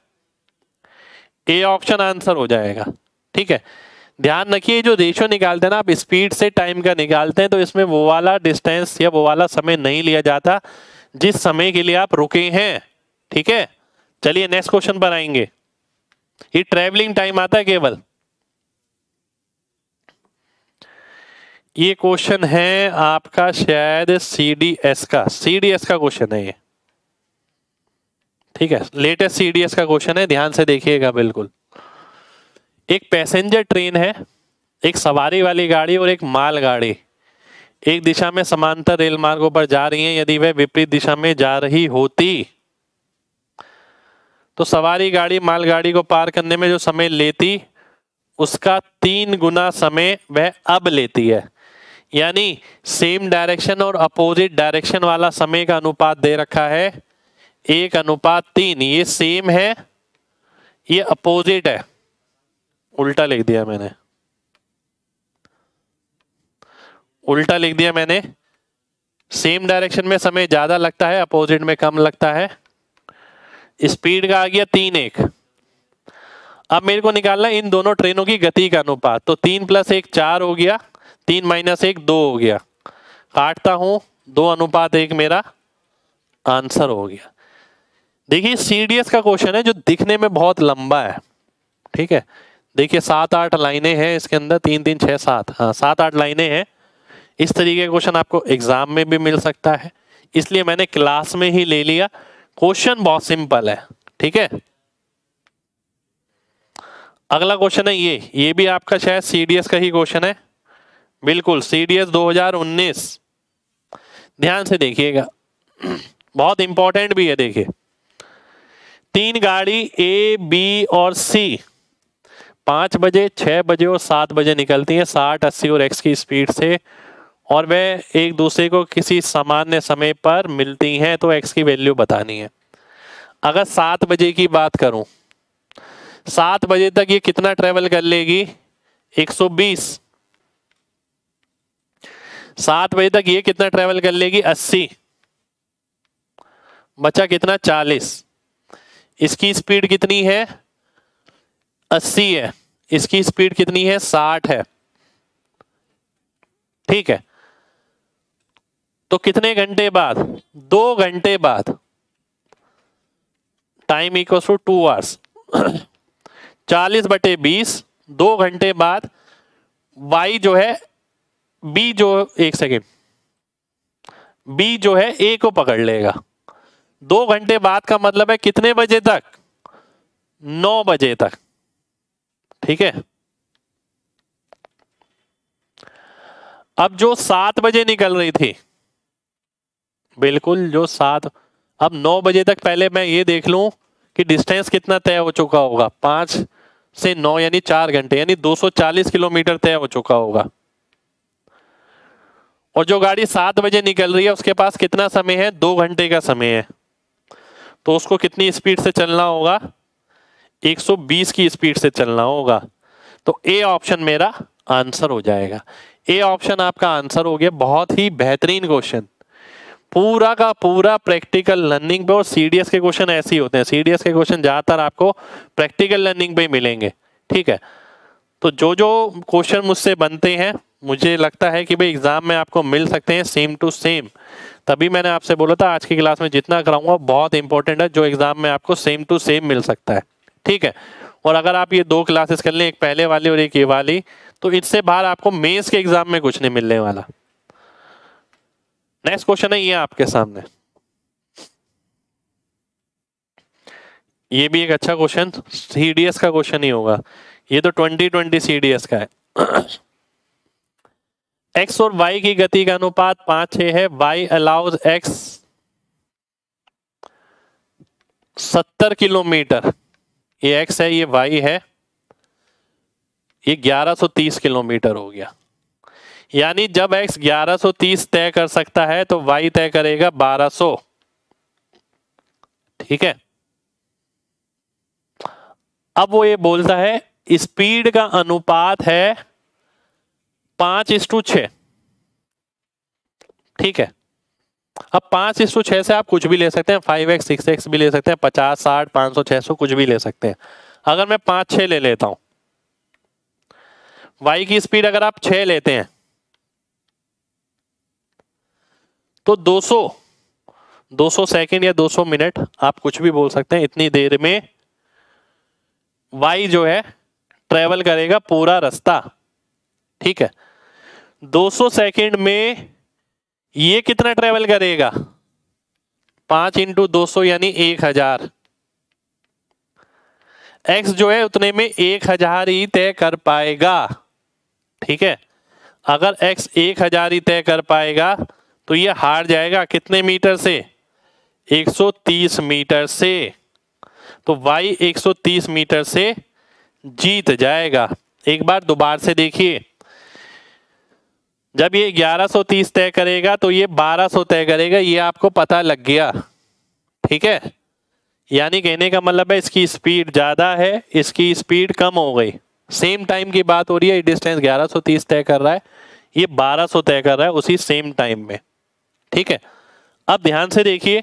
ए ऑप्शन आंसर हो जाएगा। ठीक है, ध्यान रखिए जो रेशो निकालते हैं ना आप, स्पीड से टाइम का निकालते हैं तो इसमें वो वाला डिस्टेंस या वो वाला समय नहीं लिया जाता जिस समय के लिए आप रुके हैं। ठीक है, चलिए नेक्स्ट क्वेश्चन पर आएंगे। ये ट्रैवलिंग टाइम आता है केवल। ये क्वेश्चन है आपका शायद सीडीएस का क्वेश्चन है ये। ठीक है, लेटेस्ट सीडीएस का क्वेश्चन है, ध्यान से देखिएगा बिल्कुल। एक पैसेंजर ट्रेन है, एक सवारी वाली गाड़ी और एक माल गाड़ी एक दिशा में समांतर रेल मार्गों पर जा रही हैं। यदि वह विपरीत दिशा में जा रही होती तो सवारी गाड़ी माल गाड़ी को पार करने में जो समय लेती उसका 3 गुना समय वह अब लेती है। यानी सेम डायरेक्शन और अपोजिट डायरेक्शन वाला समय का अनुपात दे रखा है 1:3। ये सेम है, ये अपोजिट है, उल्टा लिख दिया मैंने, उल्टा लिख दिया मैंने। सेम डायरेक्शन में समय ज्यादा लगता है, अपोजिट में कम लगता है। स्पीड का आ गया 3:1। अब मेरे को निकालना है इन दोनों ट्रेनों की गति का अनुपात। तो 3 + 1 4 हो गया, 3 - 1 2 हो गया। काटता हूं 2:1 मेरा आंसर हो गया। देखिए सीडीएस का क्वेश्चन है जो दिखने में बहुत लंबा है। ठीक है, देखिए 7-8 लाइनें हैं इसके अंदर, 3 3 6 7, हाँ 7-8 लाइनें हैं। इस तरीके का क्वेश्चन आपको एग्जाम में भी मिल सकता है, इसलिए मैंने क्लास में ही ले लिया। क्वेश्चन बहुत सिंपल है। ठीक है, अगला क्वेश्चन है ये भी आपका शायद सीडीएस का ही क्वेश्चन है, बिल्कुल सीडीएस 2019। ध्यान से देखिएगा, बहुत इंपॉर्टेंट भी है। देखिए 3 गाड़ी ए बी और सी 5 बजे 6 बजे और 7 बजे निकलती हैं 60 80 और x की स्पीड से, और वे एक दूसरे को किसी सामान्य समय पर मिलती हैं तो x की वैल्यू बतानी है। अगर 7 बजे की बात करूं, 7 बजे तक ये कितना ट्रेवल कर लेगी 120। 7 बजे तक ये कितना ट्रेवल कर लेगी 80, बचा कितना 40। इसकी स्पीड कितनी है 80 है, इसकी स्पीड कितनी है 60 है। ठीक है, तो कितने घंटे बाद 2 घंटे बाद, टाइम इक्वल्स टू 2 आवर्स 40/20 2 घंटे बाद y जो है b जो, एक सेकेंड, b जो है a को पकड़ लेगा। 2 घंटे बाद का मतलब है कितने बजे तक 9 बजे तक। ठीक है, अब जो 7 बजे निकल रही थी, बिल्कुल जो 7, अब 9 बजे तक पहले मैं ये देख लूं कि डिस्टेंस कितना तय हो चुका होगा। 5 से 9 यानी 4 घंटे, यानी 240 किलोमीटर तय हो चुका होगा। और जो गाड़ी 7 बजे निकल रही है उसके पास कितना समय है 2 घंटे का समय है, तो उसको कितनी स्पीड से चलना होगा 120 की स्पीड से चलना होगा। तो ए ऑप्शन मेरा आंसर हो जाएगा। ए ऑप्शन आपका आंसर हो गया। बहुत ही बेहतरीन क्वेश्चन, पूरा का पूरा प्रैक्टिकल लर्निंग पे। और सीडीएस के क्वेश्चन ऐसे ही होते हैं, सीडीएस के क्वेश्चन ज्यादातर आपको प्रैक्टिकल लर्निंग पे मिलेंगे। ठीक है, तो जो जो क्वेश्चन मुझसे बनते हैं मुझे लगता है कि भाई एग्जाम में आपको मिल सकते हैं सेम टू सेम। तभी मैंने आपसे बोला था आज की क्लास में जितना कराऊंगा बहुत इंपॉर्टेंट है, जो एग्जाम में आपको सेम टू सेम मिल सकता है। ठीक है, और अगर आप ये 2 क्लासेस कर लें, एक पहले वाली और एक ये वाली, तो इससे बाहर आपको मेंस के एग्जाम में कुछ नहीं मिलने वाला। नेक्स्ट क्वेश्चन है ये आपके सामने, ये भी एक अच्छा क्वेश्चन, सीडीएस का क्वेश्चन ही होगा ये, तो 2020 सीडीएस का है। एक्स और वाई की गति का अनुपात 5:6 है। वाई अलाउज एक्स 70 किलोमीटर, ये एक्स है, ये वाई है, ये 1130 किलोमीटर हो गया। यानी जब एक्स 1130 तय कर सकता है तो वाई तय करेगा 1200। ठीक है, अब वो ये बोलता है स्पीड का अनुपात है 5:6। ठीक है, अब 5:6 से आप कुछ भी ले सकते हैं, 5x 6x भी ले सकते हैं, 50 60 500 600 कुछ भी ले सकते हैं। अगर मैं 5-6 ले लेता हूं, y की स्पीड अगर आप 6 लेते हैं तो 200 सेकंड या 200 मिनट, आप कुछ भी बोल सकते हैं, इतनी देर में y जो है ट्रेवल करेगा पूरा रास्ता। ठीक है, 200 सेकंड में ये कितना ट्रेवल करेगा, 5 × 200 यानी 1000। x जो है उतने में 1000 ही तय कर पाएगा। ठीक है, अगर x 1000 ही तय कर पाएगा तो ये हार जाएगा कितने मीटर से, 130 मीटर से। तो y 130 मीटर से जीत जाएगा। एक बार दोबारा से देखिए, जब ये 1130 तय करेगा तो ये 1200 तय करेगा, ये आपको पता लग गया। ठीक है, यानी कहने का मतलब है इसकी स्पीड ज्यादा है, इसकी स्पीड कम हो गई। सेम टाइम की बात हो रही है, डिस्टेंस 1130 तय कर रहा है, ये 1200 तय कर रहा है उसी सेम टाइम में। ठीक है, अब ध्यान से देखिए,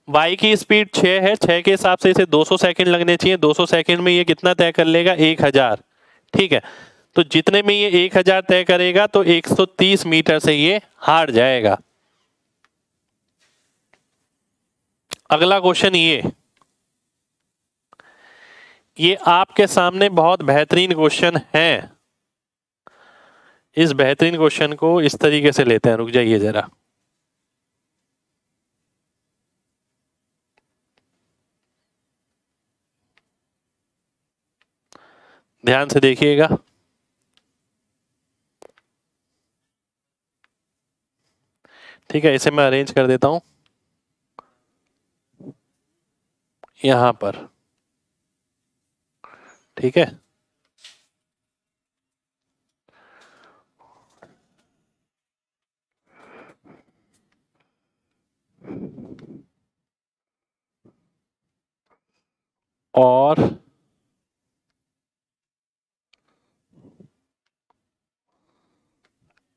y की स्पीड 6 है, 6 के हिसाब से इसे 200 सेकंड लगने चाहिए। 200 सेकंड में ये कितना तय कर लेगा, 1000। ठीक है, तो जितने में ये 1000 तय करेगा तो 130 मीटर से ये हार जाएगा। अगला क्वेश्चन ये आपके सामने बहुत बेहतरीन क्वेश्चन है। इस बेहतरीन क्वेश्चन को इस तरीके से लेते हैं, रुक जाइए जरा। ध्यान से देखिएगा, ठीक है, इसे मैं अरेंज कर देता हूं यहां पर। ठीक है, और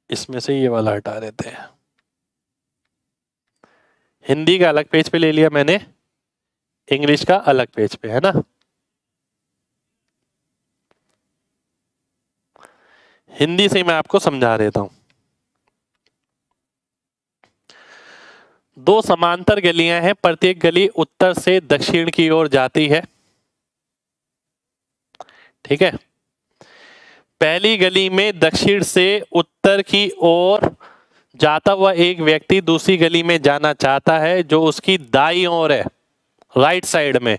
इसमें से ये वाला हटा देते हैं। हिंदी का अलग पेज पे ले लिया मैंने, इंग्लिश का अलग पेज पे, है ना। हिंदी से मैं आपको समझा देता हूं। दो समांतर गलियां हैं, प्रत्येक गली उत्तर से दक्षिण की ओर जाती है। ठीक है, पहली गली में दक्षिण से उत्तर की ओर जाता हुआ एक व्यक्ति दूसरी गली में जाना चाहता है जो उसकी दाईं ओर है, राइट साइड में,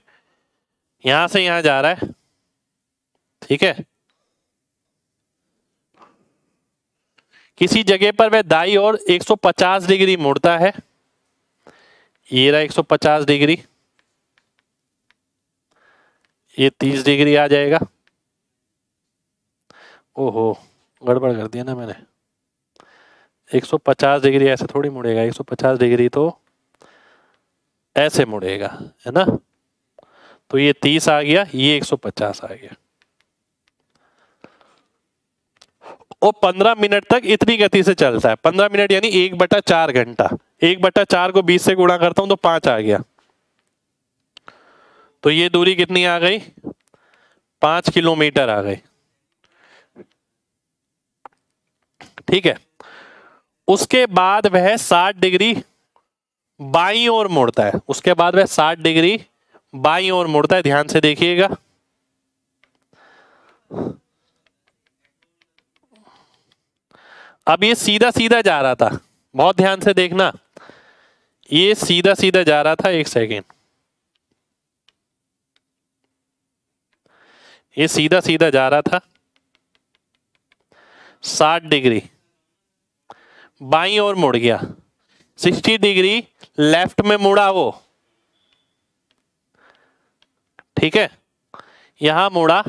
यहां से यहां जा रहा है। ठीक है, किसी जगह पर वह दाईं ओर 150 डिग्री मुड़ता है, ये रहा 150 डिग्री, ये 30 डिग्री आ जाएगा। ओहो, गड़बड़ कर दिया ना मैंने, 150 डिग्री ऐसे थोड़ी मुड़ेगा, 150 डिग्री तो ऐसे मुड़ेगा, है ना। तो ये 30 आ गया, ये 150 आ गया, और 15 मिनट तक इतनी गति से चलता है। 15 मिनट यानी 1/4 घंटा। 1/4 को 20 से गुणा करता हूं तो 5 आ गया। तो ये दूरी कितनी आ गई, 5 किलोमीटर आ गई। ठीक है, उसके बाद वह 60 डिग्री बाईं ओर मुड़ता है, उसके बाद वह 60 डिग्री बाईं ओर मुड़ता है। ध्यान से देखिएगा, अब ये सीधा सीधा जा रहा था, बहुत ध्यान से देखना, ये सीधा सीधा जा रहा था। एक सेकेंड, ये सीधा सीधा जा रहा था, 60 डिग्री बाईं ओर मुड़ गया, 60 डिग्री लेफ्ट में मुड़ा वो, ठीक है, यहां मुड़ा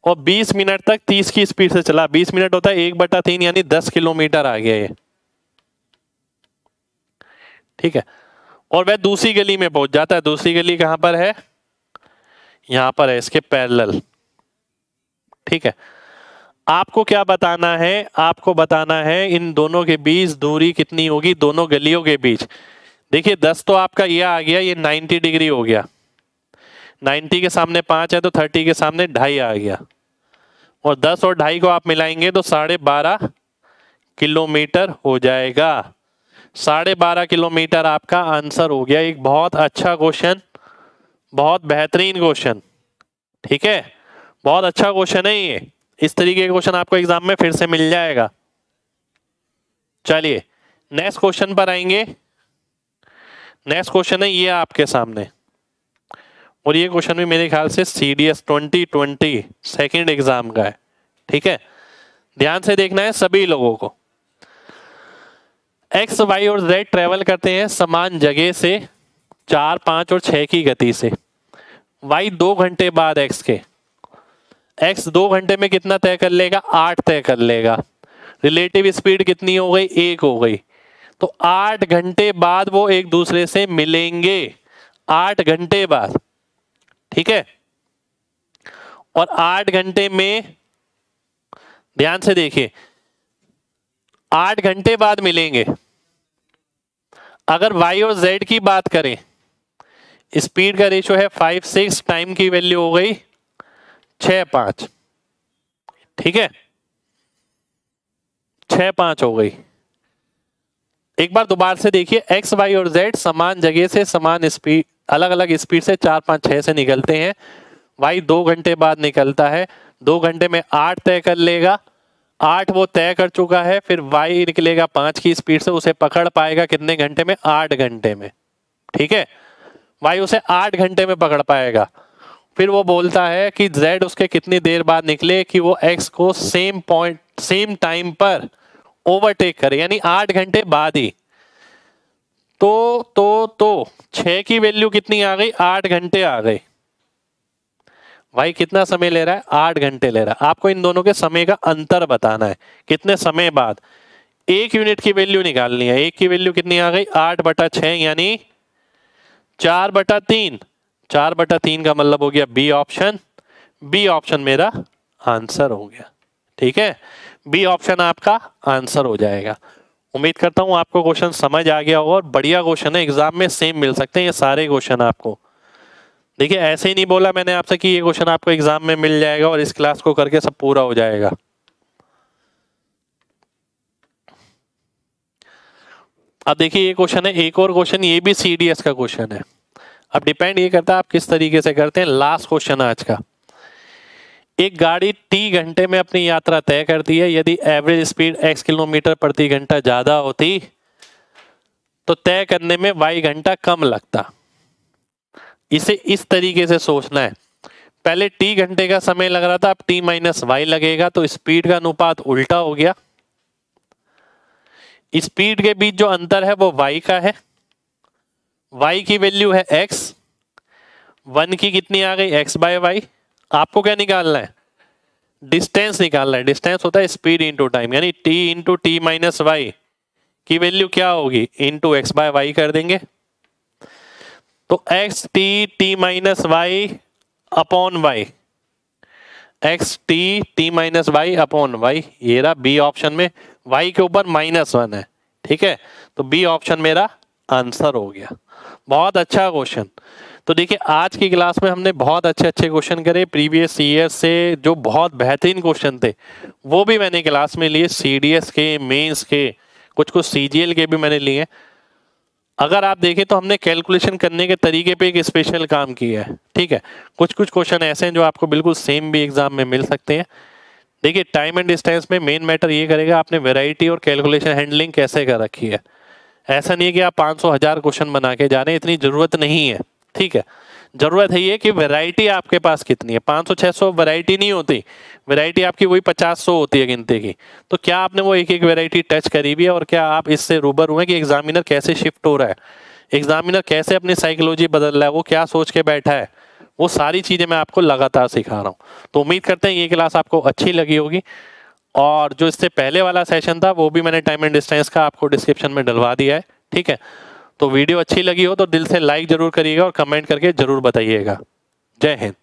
और 20 मिनट तक 30 की स्पीड से चला। 20 मिनट होता है 1/3 यानी 10 किलोमीटर आ गया ये, ठीक है। और वह दूसरी गली में पहुंच जाता है। दूसरी गली कहां पर है? यहां पर है, इसके पैरेलल, ठीक है। आपको क्या बताना है? आपको बताना है इन दोनों के बीच दूरी कितनी होगी, दोनों गलियों के बीच। देखिए 10 तो आपका ये आ गया, ये 90 डिग्री हो गया, 90 के सामने 5 है तो 30 के सामने 2.5 आ गया, और 10 और 2.5 को आप मिलाएंगे तो 12.5 किलोमीटर हो जाएगा। 12.5 किलोमीटर आपका आंसर हो गया। एक बहुत अच्छा क्वेश्चन, बहुत बेहतरीन क्वेश्चन, ठीक है, बहुत अच्छा क्वेश्चन है ये। इस तरीके का क्वेश्चन आपको एग्जाम में फिर से मिल जाएगा। चलिए नेक्स्ट क्वेश्चन पर आएंगे। नेक्स्ट क्वेश्चन है ये आपके सामने, और ये क्वेश्चन भी मेरे ख्याल से CDS 2020 सेकंड एग्जाम का है, ठीक है। ध्यान से देखना है सभी लोगों को। X, Y और Z ट्रेवल करते हैं समान जगह से 4, 5 और 6 की गति से। Y 2 घंटे बाद X के, X 2 घंटे में कितना तय कर लेगा? 8 तय कर लेगा। रिलेटिव स्पीड कितनी हो गई? 1 हो गई। तो 8 घंटे बाद वो एक दूसरे से मिलेंगे, 8 घंटे बाद, ठीक है। और 8 घंटे में ध्यान से देखिए, 8 घंटे बाद मिलेंगे। अगर Y और Z की बात करें, स्पीड का रेशियो है 5-6, टाइम की वैल्यू हो गई 6-5, ठीक है, 6-5 हो गई। एक बार दोबारा से देखिए, X, Y और Z समान जगह से समान स्पीड, अलग अलग स्पीड से 4, 5, 6 से निकलते हैं। Y 2 घंटे बाद निकलता है, 2 घंटे में 8 तय कर लेगा, 8 वो तय कर चुका है, फिर Y निकलेगा 5 की स्पीड से, उसे पकड़ पाएगा कितने घंटे में? 8 घंटे में, ठीक है। Y उसे 8 घंटे में पकड़ पाएगा। फिर वो बोलता है कि Z उसके कितनी देर बाद निकले कि वो X को सेम पॉइंट, सेम टाइम पर ओवरटेक करे, यानी 8 घंटे बाद ही। तो 6 की वैल्यू कितनी आ गई? 8 घंटे आ गई। भाई कितना समय ले रहा है? 8 घंटे ले रहा है। आपको इन दोनों के समय का अंतर बताना है, कितने समय बाद। 1 यूनिट की वैल्यू निकालनी है। 1 की वैल्यू कितनी आ गई? 8/6 यानी 4/3। 4/3 का मतलब हो गया बी ऑप्शन। बी ऑप्शन मेरा आंसर हो गया, ठीक है। बी ऑप्शन आपका आंसर हो जाएगा। उम्मीद करता हूं आपको क्वेश्चन समझ आ गया होगा, और बढ़िया क्वेश्चन है, एग्जाम में सेम मिल सकते हैं ये सारे क्वेश्चन आपको। देखिए ऐसे ही नहीं बोला मैंने आपसे कि ये क्वेश्चन आपको एग्जाम में मिल जाएगा और इस क्लास को करके सब पूरा हो जाएगा। अब देखिए ये क्वेश्चन है, एक और क्वेश्चन, ये भी CDS का क्वेश्चन है। अब डिपेंड ये करता है आप किस तरीके से करते हैं। लास्ट क्वेश्चन आज का, एक गाड़ी T घंटे में अपनी यात्रा तय करती है। यदि एवरेज स्पीड x किलोमीटर प्रति घंटा ज्यादा होती तो तय करने में y घंटा कम लगता। इसे इस तरीके से सोचना है, पहले T घंटे का समय लग रहा था, अब T - y लगेगा, तो स्पीड का अनुपात उल्टा हो गया। स्पीड के बीच जो अंतर है वो y का है। y की वैल्यू है x, 1 की कितनी आ गई? x/y। आपको क्या निकालना है? डिस्टेंस निकालना है। डिस्टेंस होता है स्पीड इंटू टाइम, यानी t into T minus Y की वैल्यू क्या होगी? इंटू x/y कर देंगे। तो x t minus Y upon Y, x t minus Y upon Y, ये रहा बी ऑप्शन में। y के ऊपर -1 है, ठीक है, तो बी ऑप्शन मेरा आंसर हो गया। बहुत अच्छा क्वेश्चन। तो देखिए आज की क्लास में हमने बहुत अच्छे अच्छे क्वेश्चन करे प्रीवियस ईयर से, जो बहुत बेहतरीन क्वेश्चन थे वो भी मैंने क्लास में लिए। CDS के, मेंस के, कुछ CGL के भी मैंने लिए। अगर आप देखें तो हमने कैलकुलेशन करने के तरीके पे एक स्पेशल काम किया है, ठीक है। कुछ क्वेश्चन ऐसे हैं जो आपको बिल्कुल सेम भी एग्जाम में मिल सकते हैं। देखिए टाइम एंड डिस्टेंस में मेन मैटर ये करेगा आपने वेराइटी और कैलकुलेशन हैंडलिंग कैसे कर रखी है। ऐसा नहीं है कि आप 500 1000 क्वेश्चन बना के जा रहे हैं, इतनी जरूरत नहीं है। ठीक है, जरूरत है ये कि वैरायटी आपके पास कितनी है। 500-600 वैरायटी नहीं होती, वैरायटी आपकी वही 50-100 होती है गिनती की। तो क्या आपने वो एक एक वैरायटी टच करी भी है, और क्या आप इससे रूबरू हुए कि एग्जामिनर कैसे शिफ्ट हो रहा है, एग्जामिनर कैसे अपनी साइकोलॉजी बदल रहा है, वो क्या सोच के बैठा है, वो सारी चीजें मैं आपको लगातार सिखा रहा हूँ। तो उम्मीद करते हैं ये क्लास आपको अच्छी लगी होगी। और जो इससे पहले वाला सेशन था वो भी मैंने टाइम एंड डिस्टेंस का आपको डिस्क्रिप्शन में डलवा दिया है, ठीक है। तो वीडियो अच्छी लगी हो तो दिल से लाइक जरूर करिएगा और कमेंट करके जरूर बताइएगा। जय हिंद।